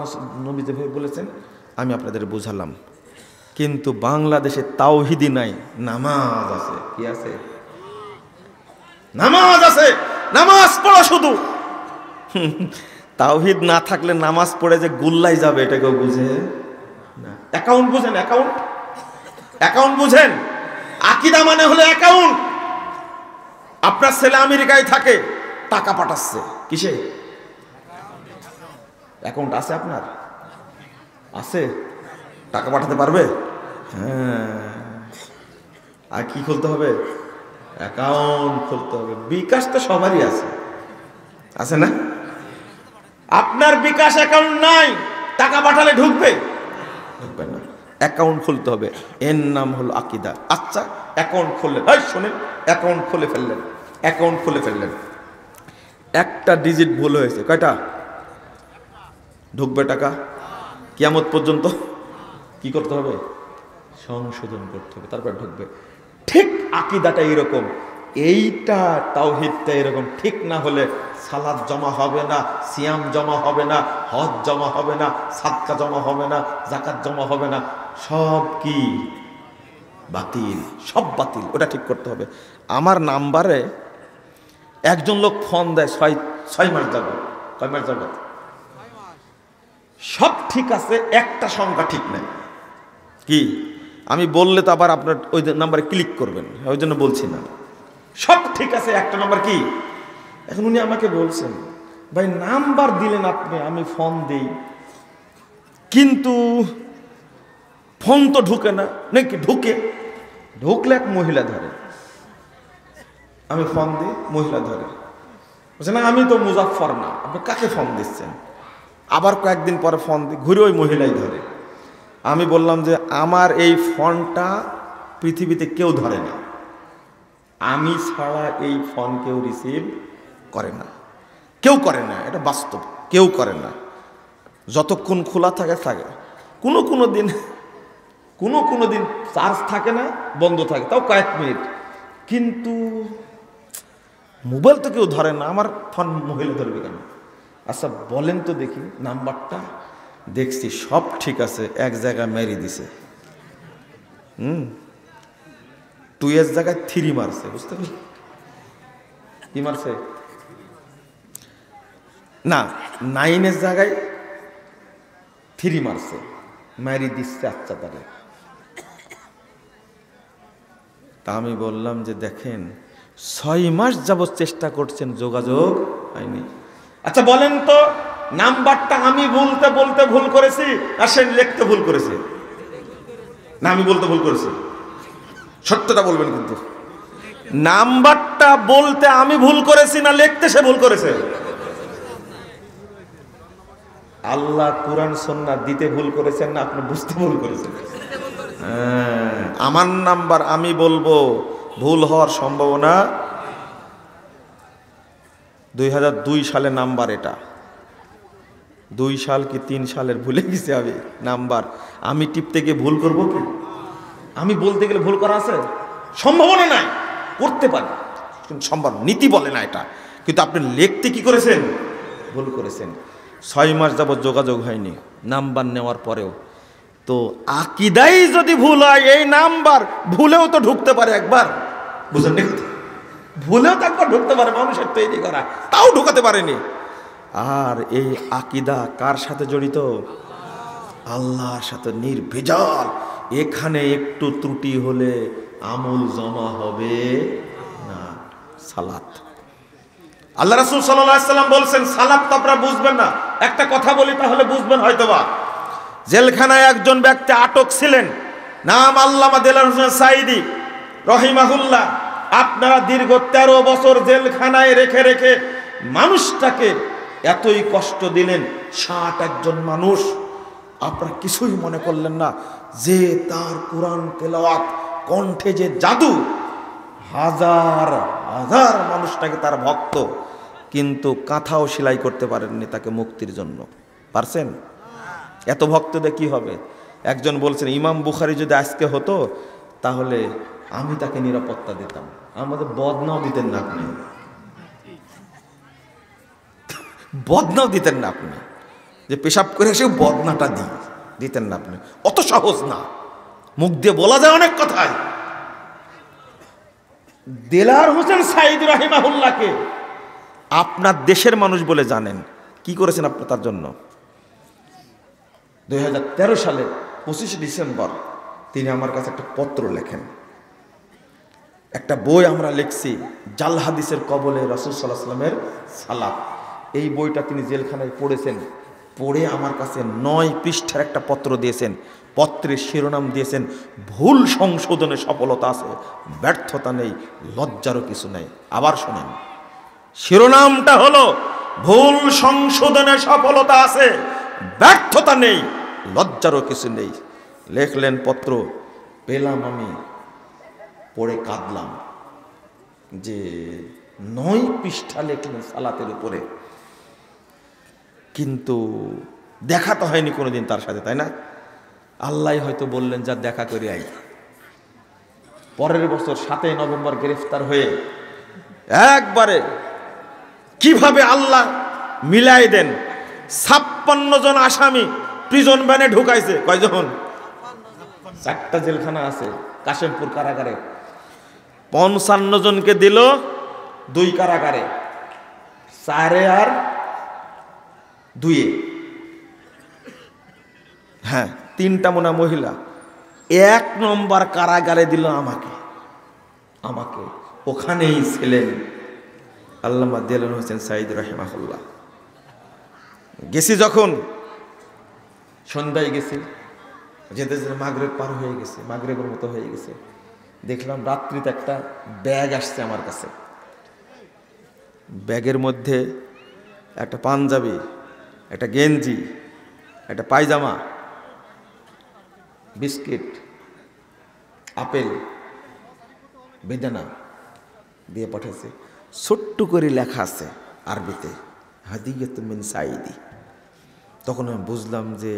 নবী যেভাবে বলেছেন আমি আপনাদের বুঝালাম, কিন্তু বাংলাদেশে তাওহীদই নাই, নামাজ আছে। কি আছে? নামাজ আছে, নামাজ পড়া শুধু। তাওহীদ না থাকলে নামাজ পড়ে যে গুল্লাই যাবে এটা কেউ বুঝে না। অ্যাকাউন্ট বুঝেন? অ্যাকাউন্ট বুঝেন? আকীদা মানে হলো অ্যাকাউন্ট। আপনার ছেলে আমেরিকায় থাকে, টাকা পাঠাচ্ছে কিসে? অ্যাকাউন্ট আছে আপনার? আছে? টাকা পাঠাতে পারবে? হ্যাঁ। আর কি খুলতে হবে? অ্যাকাউন্ট খুলতে হবে। বিকাশ তো সবারই আছে, আছে না? আপনার বিকাশ অ্যাকাউন্ট নাই, টাকা পাঠালে ঢুকবে? ঢুকবে না। অ্যাকাউন্ট খুলতে হবে, এর নাম হলো আকীদা। আচ্ছা, অ্যাকাউন্ট খুললেন, এই শুনেন, অ্যাকাউন্ট খুলে ফেললেন, অ্যাকাউন্ট খুলে ফেললেন, একটা ডিজিট ভুল হয়েছে, কয়টা? ঢুকবে টাকা? কিয়ামত পর্যন্ত কি করতে হবে? সংশোধন করতে হবে, তারপর ঢুকবে। ঠিক আকীদাটা এরকম, এইটা তাওহীদটা এরকম ঠিক না হলে সালাত জমা হবে না, সিয়াম জমা হবে না, হজ জমা হবে না, সাদকা জমা হবে না, যাকাত জমা হবে না, সব কি বাতিল, সব বাতিল। ওটা ঠিক করতে হবে। আমার নাম্বারে একজন লোক ফোন দেয় 6 মাস যাবে। কয় মাস যাবে? সব ঠিক আছে, একটা সংখ্যা ঠিক নাই। কি? আমি বললে তো আবার আপনার ওই নাম্বারে ক্লিক করবেন, ওই জন্য বলছি না। সব ঠিক আছে, একটা নাম্বার কি? এখন উনি আমাকে বলছেন, ভাই নাম্বার দিলেন আপনি, আমি ফোন দিই, কিন্তু ফোন তো ঢুকে না। নাকি ঢুকে? ঢুকলে এক মহিলা ধরে, আমি ফোন দিই, মহিলা ধরে, বলছে না আমি তো মুজাফফর না, আপনি কাকে ফোন দিচ্ছেন? আবার কয়েকদিন পরে ফোন দিই, ঘুরে ওই মহিলাই ধরে। আমি বললাম যে আমার এই ফোনটা পৃথিবীতে কেউ ধরে না, আমি ছাড়া এই ফোন কেউ রিসিভ করে না, কেউ করে না, এটা বাস্তব, কেউ করে না। যতক্ষণ খোলা থাকে থাকে, কোনো দিন চার্জ থাকে না, বন্ধ থাকে, তাও কয়েক মিনিট, কিন্তু মোবাইল তো কেউ ধরে না, আমার ফোন মহিলা ধরবে কেন? আচ্ছা বলেন তো দেখি, নাম্বারটা দেখছি সব ঠিক আছে, এক জায়গায় মেরে দিছে, 2 এর জায়গায় 3 মারছে, বুঝতে পারছি? কি মারছে? না, 9 এর জায়গায় 3 মারছে, মেরে দিচ্ছে। আচ্ছা তাহলে তা আমি বললাম যে দেখেন 6 মাস যাবত চেষ্টা করছেন, যোগাযোগ হয়নি। আচ্ছা বলেন তো, নাম্বারটা আমি বলতে বলতে ভুল করেছি না সে লিখতে ভুল করেছে? না আমি বলতে ভুল করেছি, সত্যটা বলবেন কিন্তু। নাম্বারটা বলতে আমি ভুল করেছি না লিখতে সে ভুল করেছে? আল্লাহ কুরআন সুন্নাহ দিতে ভুল করেছেন না আপনি বুঝতে ভুল করেছেন? আমার নাম্বার আমি বলবো, ভুল হওয়ার সম্ভাবনা। 2002 সালের নাম্বার এটা, 2 সাল কি 3 সালের ভুলে গেছি আমি নাম্বার। আমি টিপতে গিয়ে ভুল করবো কি? আমি বলতে গেলে ভুল করা আছে? সম্ভাবনা নাই, করতে পারি, সম্ভব নীতি বলে না এটা। কিন্তু আপনি লিখতে কি করেছেন? ভুল করেছেন। 6 মাস যাবত যোগাযোগ হয়নি, নাম্বার নেওয়ার পরেও। তো আকীদাই যদি ভুল হয়, এই নাম্বার ভুলেও তো ঢুকতে পারে একবার, বুঝলেন? ভুলেও তো একবার ঢুকতে পারে, মানুষের তৈরি করা, তাও ঢুকাতে পারেনি। আর এই আকীদা কার সাথে জড়িত? আল্লাহর সাথে নির্ভেজাল। এখানে একটু ত্রুটি হলে আমল জমা হবে না। সালাত, আল্লাহ রাসূল সাল্লাল্লাহু আলাইহি সাল্লাম বলছেন, সালাত তো আপনারা বুঝবেন না, একটা কথা বলি তাহলে বুঝবেন হয়তোবা। জেলখানায় একজন ব্যক্তি আটক ছিলেন, নাম আল্লামা দেলাওয়ার হোসেন সাঈদী রহিমাহুল্লাহ। আপনারা দীর্ঘ 13 বছর জেলখানায় রেখে রেখে মানুষটাকে এতই কষ্ট দিলেন, 61 জন মানুষ, আপনারা কিছুই মনে করলেন না যে তার কোরআন তেলাওয়াত কণ্ঠে যে জাদু, হাজার হাজার মানুষটাকে তার ভক্ত, কিন্তু কাঁথাও সেলাই করতে পারেননি তাকে মুক্তির জন্য। পারছেন? এত ভক্তদের কি হবে? একজন বলছেন, ইমাম বুখারী যদি আজকে হতো তাহলে আমি তাকে নিরাপত্তা দিতাম। আমাদের বদনাও দিতেন না আপনি, বদনাও দিতেন না আপনি, যে পেশাব করে এসে বদনাটা দিতেন না আপনি। অত সহজ না, মুখ দিয়ে বলা যায় অনেক কথাই। দেলাওয়ার হোসেন সাঈদী রাহিমাহুল্লাহকে আপনার দেশের মানুষ বলে জানেন। কি করেছেন আপনি তার জন্য? 2013 সালে 25 ডিসেম্বর তিনি আমার কাছে একটা পত্র লেখেন। একটা বই আমরা লিখছি, জাল হাদিসের কবলে রাসূল সাল্লাল্লাহু আলাইহি ওয়াসাল্লামের সালাত। এই বইটা তিনি জেলখানায় পড়েছেন, পড়ে আমার কাছে 9 পৃষ্ঠার একটা পত্র দিয়েছেন। পত্রের শিরোনাম দিয়েছেন, ভুল সংশোধনে সফলতা আছে, ব্যর্থতা নেই, লজ্জারও কিছু নেই। আবার শোনেন, শিরোনামটা হলো ভুল সংশোধনে সফলতা আছে, ব্যর্থতা নেই, লজ্জারও কিছু নেই। লেখলেন পত্র, পেলাম আমি, পড়ে কাঁদলাম যে 9 পৃষ্ঠা লেখলেন সালাতের উপরে, কিন্তু দেখা তো হয়নি কোনোদিন তার সাথে, তাই না? আল্লাহ হয়তো বললেন যা দেখা করে আই। পরের বছর 7 নভেম্বর গ্রেফতার হয়ে একবারে কিভাবে আল্লাহ মিলাই দেন, 56 জন আসামি প্রিজন ভ্যানে ঢুকাইছে। কয়জন? 4টা জেলখানা আছে কাশিমপুর কারাগারে। 55 জনকে দিল 2 কারাগারে, 4 আর 2। হ্যাঁ, 3টা মোনা মহিলা। 1 নম্বর কারাগারে দিল আমাকে। ওখানেই ছিলেন আল্লামা দেলোয়ার হোসেন সাঈদ রাহিমাহুল্লাহ। গেছি যখন, সন্ধ্যায় গেছি, যেতে যেতে মাগরিব পার হয়ে গেছে, মাগরিবের মতো হয়ে গেছে। দেখলাম রাত্রিতে একটা ব্যাগ আসছে আমার কাছে। ব্যাগের মধ্যে একটা পাঞ্জাবি, একটা গেঞ্জি, একটা পায়জামা, বিস্কিট, আপেল, বেদানা দিয়ে পাঠাইছে। ছোট্ট করে লেখা আছে আরবিতে, হাদিয়াতুম মিন সাঈদি। তখন আমি বুঝলাম যে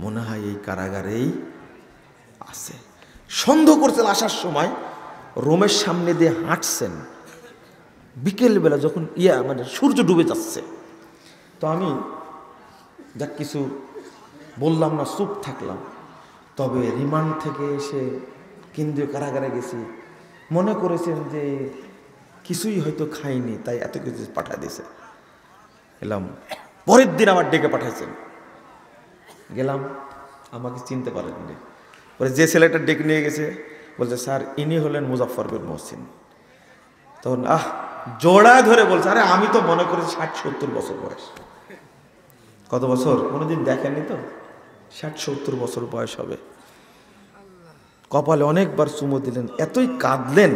মনে হয় এই কারাগারেই আছে। সন্দেহ করছেন আসার সময়, রোমের সামনে দিয়ে হাঁটছেন বিকেলবেলা যখন মানে সূর্য ডুবে যাচ্ছে। তো আমি যা কিছু বললাম না, চুপ থাকলাম। তবে রিমান্ড থেকে এসে কেন্দ্রীয় কারাগারে গেছি, মনে করেছেন যে কিছুই হয়তো খাইনি, তাই এত কিছু পাঠিয়ে দিয়েছে। এলাম, পরের দিন আবার ডেকে পাঠাইছেন। গেলাম, আমাকে চিনতে পারেননি। পরে যে ছেলেটা ডেকে নিয়ে গেছে বলছে, স্যার ইনি হলেন মুজাফফর বিন মহসিন। তখন জোড়ায় ধরে বলছে, আরে আমি তো মনে করি 60-70 বছর বয়স। কত বছর কোনোদিন দেখেননি তো, 60-70 বছর বয়স হবে। কপালে অনেকবার চুমো দিলেন, এতই কাঁদলেন,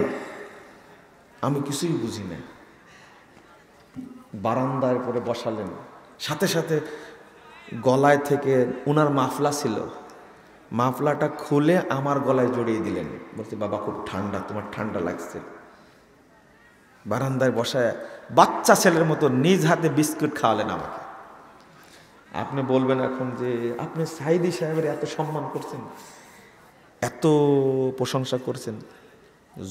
আমি কিছুই বুঝি না। বারান্দায় পরে বসালেন, সাথে সাথে গলায় থেকে উনার মাফলা ছিল, মাফলাটা খুলে আমার গলায় জড়িয়ে দিলেন। বলছে, বাবা খুব ঠান্ডা, তোমার ঠান্ডা লাগছে। বারান্দায় বসায় বাচ্চা ছেলের মতো নিজ হাতে বিস্কুট খাওয়ালেন আমাকে। আপনি বলবেন এখন যে আপনি সাঈদী সাহেবের এত সম্মান করছেন, এত প্রশংসা করছেন,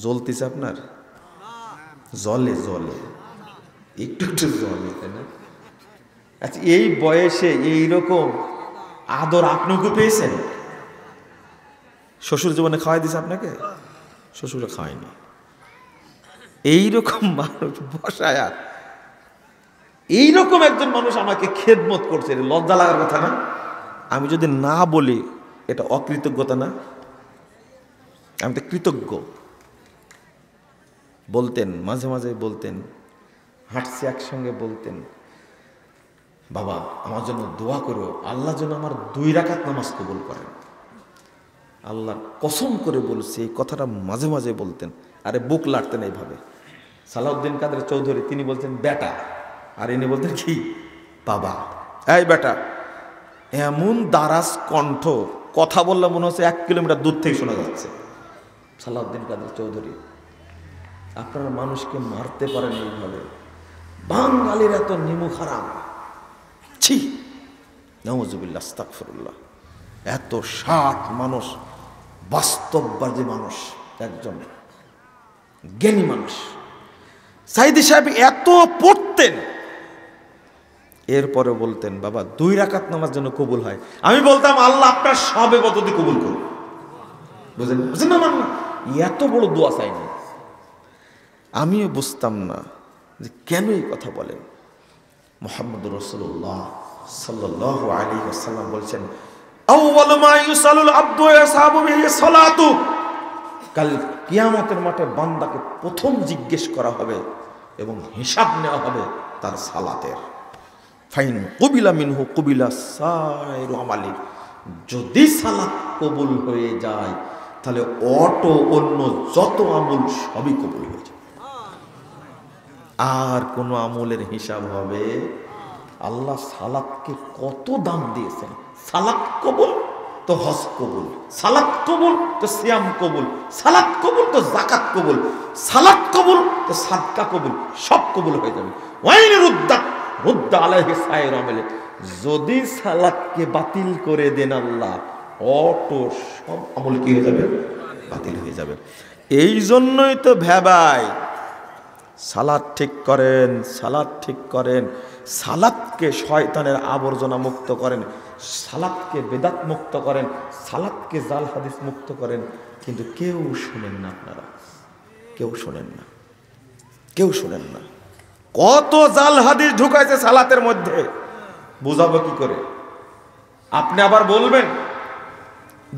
জ্বলতেছে আপনার? জলে একটু জলে, তাই না? আচ্ছা, এই বয়সে এইরকম আদর আপনাকে পেয়েছেন? শ্বশুর জীবনে খাওয়াই দিছে আপনাকে? শ্বশুরে খাওয়ায়নি। এইরকম মানুষ বসায়া, এইরকম একজন মানুষ আমাকে খেদমত করছে, লজ্জা লাগার কথা না? আমি যদি না বলি এটা অকৃতজ্ঞতা না? আমি তো কৃতজ্ঞ। বলতেন, মাঝে মাঝে বলতেন, হাঁটছি একসঙ্গে, বলতেন, বাবা আমার জন্য দোয়া করো, আল্লাহ যেন আমার 2 রাকাত নামাজ কবুল করেন। আল্লাহর কসম করে বলছি, এই কথাটা মাঝে মাঝে বলতেন। আরে বুক লাড়তেন এইভাবে। সালাউদ্দিন কাদের চৌধুরী, তিনি বলতেন বেটা, আর ইনি বলতেন কি? বাবা। এই বেটা, এমন দারাজ কণ্ঠ, কথা বললে মনে হচ্ছে 1 কিলোমিটার দূর থেকে শোনা যাচ্ছে। সালাউদ্দিন কাদের চৌধুরী, আপনারা মানুষকে মারতে পারেন এইভাবে? বাঙালির এত নিমুখ হারাম, ছি, নাউজুবিল্লাহ, আস্তাগফিরুল্লাহ। এত ষাট মানুষ, বাস্তববাদী মানুষ, একজন জ্ঞানী মানুষ। সাঈদী সাহেব এত পড়তেন, এরপরে বলতেন, বাবা 2 রাকাত নামাজ যেন কবুল হয়। আমি বলতাম, আল্লাহ আপনার সবে বদতি কবুল করুন। বুঝলেন? বুঝলেন না? মানে এত বড় দোয়া চাইনি। আমিও বুঝতাম না যে কেন এই কথা বলেন। মুহাম্মদুর রাসূলুল্লাহ সাল্লাল্লাহু আলাইহি ওয়াসাল্লাম বলছেন, আউয়ালু মা ইউসালুল আবদু ওয়া ইয়াসাবু বিহি সালাতু, কাল কিয়ামতের মাঠে বান্দাকে প্রথম জিজ্ঞেস করা হবে এবং হিসাব নেওয়া হবে তার সালাতের। ফাইন কবিলা মিনহু কবিলা সাইরু আমালি, যদি সালাত কবুল হয়ে যায় তাহলে অটো অন্য যত আমল সবই কবুল হয়ে যায়, আর কোন আমলের হিসাব হবে। আল্লাহ সালাতকে কত দাম দিয়েছেন। সালাত কবুল তো হজ কবুল, সালাত কবুল তো সিয়াম কবুল, সালাত কবুল তো যাকাত কবুল, সালাত কবুল তো সাদকা কবুল, সব কবুল হয়ে যাবে। ওয়াইন রুদ্দাত রুদ্দা আলাইহি সাইর আমলে, যদি সালাতকে বাতিল করে দেন আল্লাহ, অটো সব আমল কি হয়ে যাবে? বাতিল হয়ে যাবে। এই জন্যই তো ভেবাই সালাত ঠিক করেন, সালাত ঠিক করেন, সালাতকে শয়তানের আবর্জনা মুক্ত করেন, সালাতকে বেদাত মুক্ত করেন, সালাতকে জাল হাদিস মুক্ত করেন, কিন্তু কেউ শোনেন না। আপনারা কেউ শোনেন না, কেউ শোনেন না। কত জাল হাদিস ঢুকাইছে সালাতের মধ্যে, বুঝাবো কি করে? আপনি আবার বলবেন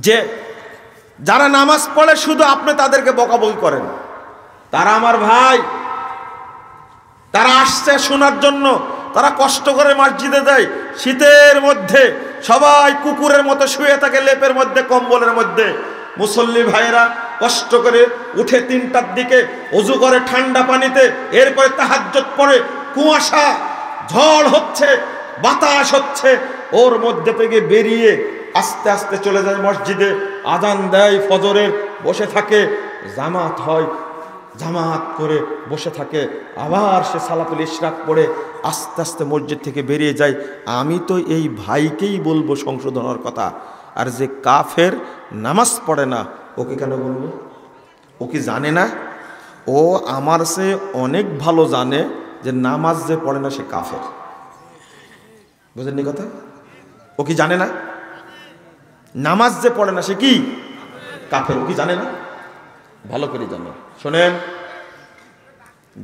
যে যারা নামাজ পড়ে শুধু আপনি তাদেরকে বকাবকি করেন। তারা আমার ভাই, তারা আসছে শোনার জন্য, তারা কষ্ট করে মসজিদে যায়। শীতের মধ্যে সবাই কুকুরের মতো শুয়ে থাকে লেপের মধ্যে, কম্বলের মধ্যে। মুসল্লি ভাইয়েরা কষ্ট করে উঠে 3টার দিকে, ওযু করে ঠান্ডা পানিতে, এরপরে তাহাজ্জুদ পড়ে, কুয়াশা ঝড় হচ্ছে, বাতাস হচ্ছে, ওর মধ্যে থেকে বেরিয়ে আস্তে আস্তে চলে যায় মসজিদে, আজান দেয় ফজরের, বসে থাকে, জামাত হয়, জামাত করে বসে থাকে, আবার সে সালাতুল ইশরাক পড়ে আস্তে আস্তে মসজিদ থেকে বেরিয়ে যায়। আমি তো এই ভাইকেই বলবো সংশোধনের কথা, আর যে কাফের নামাজ পড়ে না ওকে কেন বলবো? ও কি জানে না? ও আমার সে অনেক ভালো জানে যে নামাজ যে পড়ে না সে কাফের। বুঝলেন কথা? ও কি জানে না নামাজ যে পড়ে না সে কি কাফের? ও কি জানে না? ভালো করে জানে। শোনেন,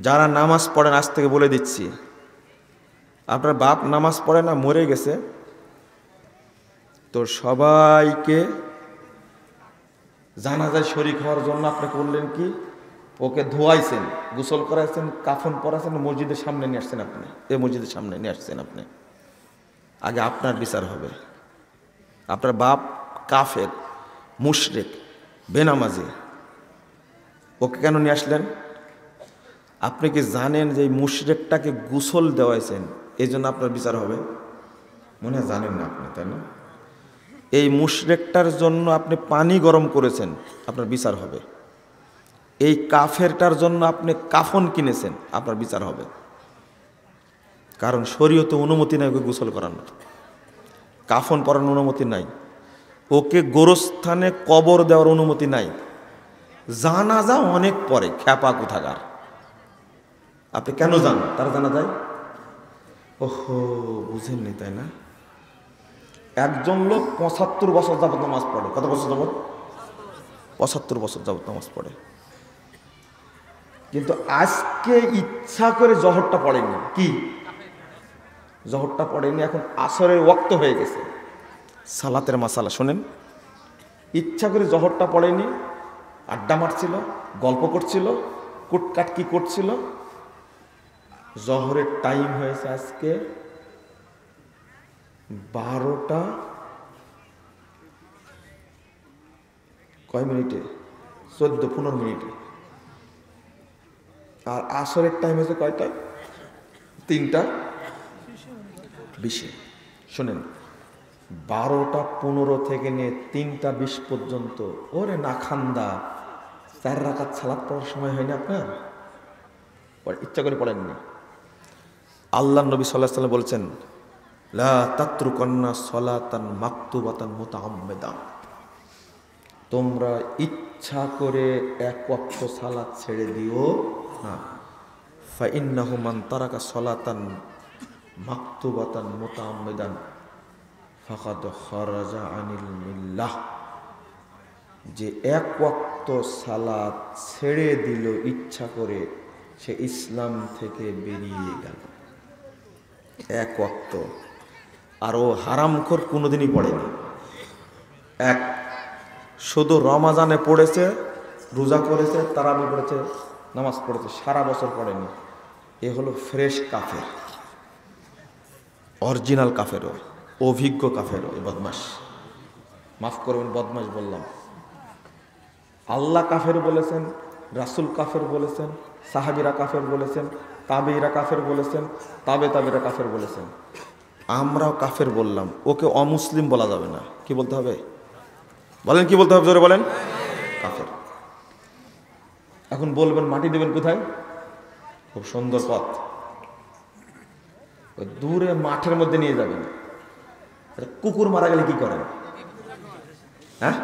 যারা নামাজ পড়েন আজ থেকে বলে দিচ্ছি, আপনার বাপ নামাজ পড়ে না, মরে গেছে, তো সবাইকে জানাজায় শরীক হওয়ার জন্য আপনি করলেন কি? ওকে ধোয়াইছেন, গোসল করাইছেন, কাফন পরাইছেন, মসজিদের সামনে নিয়ে আসছেন। আপনি এই মসজিদের সামনে নিয়ে আসছেন। আপনি আগে আপনার বিচার হবে। আপনার বাপ কাফের, মুশরিক, বেনামাজি, ওকে কেন নিয়ে আসলেন? আপনি কি জানেন যে এই মুশরিকটাকে গোসল দেওয়াইছেন, এই জন্য আপনার বিচার হবে? মনে হয় জানেন না আপনি, তাই না? এই মুশরিকটার জন্য আপনি পানি গরম করেছেন, আপনার বিচার হবে। এই কাফেরটার জন্য আপনি কাফন কিনেছেন, আপনার বিচার হবে। কারণ শরীয়তে অনুমতি নাই ওকে গোসল করানোর, কাফন পরানোর অনুমতি নাই, ওকে গোরস্থানে কবর দেওয়ার অনুমতি নাই। জানাজা অনেক পরে, খ্যাপা কোথাকার। আপনি কেন জান তার জানা যায়? ওহো, বুঝেননি তাই না? একজন লোক 75 বছর যাবত নামাজ পড়ে। কত বছর যাবত? 75 বছর যাবত নামাজ পড়ে, কিন্তু আজকে ইচ্ছা করে জহরটা পড়েনি। কি জহরটা পড়েনি? এখন আসরের ওয়াক্ত হয়ে গেছে, সালাতের মাসালা শোনেন। ইচ্ছা করে জহরটা পড়েনি, আড্ডা মারছিল, গল্প করছিল, কুটকাট কি করছিল। জহরের টাইম হয়েছে আজকে 12টা কয় মিনিটে? 14-15 মিনিটে। আর আসরের টাইম হয়েছে কয়টা? 3টা 20। শোনেন, 12টা 15 থেকে নিয়ে 3টা 20 পর্যন্ত, ওরে না খান্দা, 4 রাকাত সালাত পড়ার সময় হয়নি আপনার? ইচ্ছা করে পড়েননি। আল্লাহ নবী সাল্লাল্লাহু আলাইহি ওয়াসাল্লাম বলছেন, লা তাতরুকান্না সালাতান মাকতুবাতান মুতাআম্মিদান, তোমরা ইচ্ছা করে এক ওয়াক্ত সালাত ছেড়ে দিও না। ফা ইন্নাহু মান তারাকা সালাতান মাকতুবাতান মুতাআম্মিদান ফাকাদ খারাজা আনিল মিল্লাহ, যে এক ওয়াক্ত সালাত ছেড়ে দিল ইচ্ছা করে, সে ইসলাম থেকে বেরিয়ে গেল। এক ওয়াক্ত। আর ও হারামখোর কোনোদিনই পড়েনি। এক শুধু রমাজানে পড়েছে রোজা করেছে, তারাবি পড়েছে, নামাজ পড়েছে, সারা বছর পড়েনি, এ হলো ফ্রেশ কাফের, অরিজিনাল কাফেরও, অভিজ্ঞ কাফেরও, এ বদমাস। মাফ করবেন, বদমাস বললাম। আল্লাহ কাফের বলেছেন, রাসূল কাফের বলেছেন, সাহাবীরা কাফের বলেছেন, তাবেঈরা কাফের বলেছেন, তাবেঈরা কাফের বলেছেন, আমরাও কাফের বললাম। ওকে অমুসলিম বলা যাবে না। কি বলতে হবে বলেন? কি বলতে হবে জোরে বলেন? কাফের। এখন বলবেন মাটি দেবেন কোথায়? খুব সুন্দর পথ, ওই দূরে মাঠের মধ্যে নিয়ে যাবেন। কুকুর মারা গেলে কি করেন? হ্যাঁ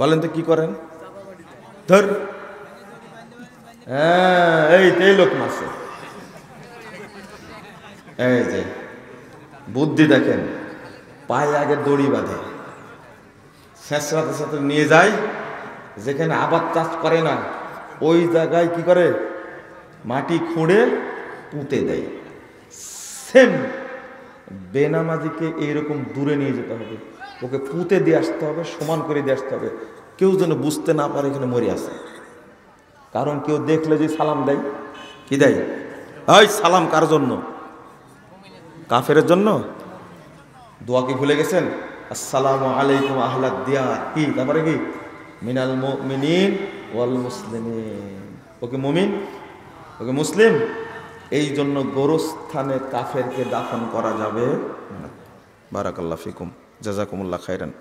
বলেন তো কি করেন? ধর, হ্যাঁ এই লোক মারছে। এই যে বুদ্ধি দেখেন, পায়ে আগে দড়ি বাঁধে, শেষরাতে সাথে নিয়ে যায়, যেখানে আবাদ চাষ করে না ওই জায়গায় কি করে, মাটি খুঁড়ে পুঁতে দেয়। সেম বেনামাজিকে এইরকম দূরে নিয়ে যেতে হবে, ওকে পুঁতে দিয়ে আসতে হবে, সমান করে দিয়ে আসতে হবে, কেউ যেন বুঝতে না পারে এখানে মরে আছে। কারণ কেউ দেখলে যে সালাম দেয়, কি দেয়? ওই সালাম কার জন্য? কাফেরের জন্য। দোয়া কি ভুলে গেছেন? আসসালামু আলাইকুম আহলাদ দিয়ার, কি তারপরে কি? মিনাল মুমিনিন ওয়াল মুসলিমিন। ওকে মুমিন, ওকে মুসলিম। এই জন্য গোরস্থানে কাফেরকে দাফন করা যাবে না। বারাকাল্লাহু ফিকুম, জাযাকুমুল্লাহ খাইরান।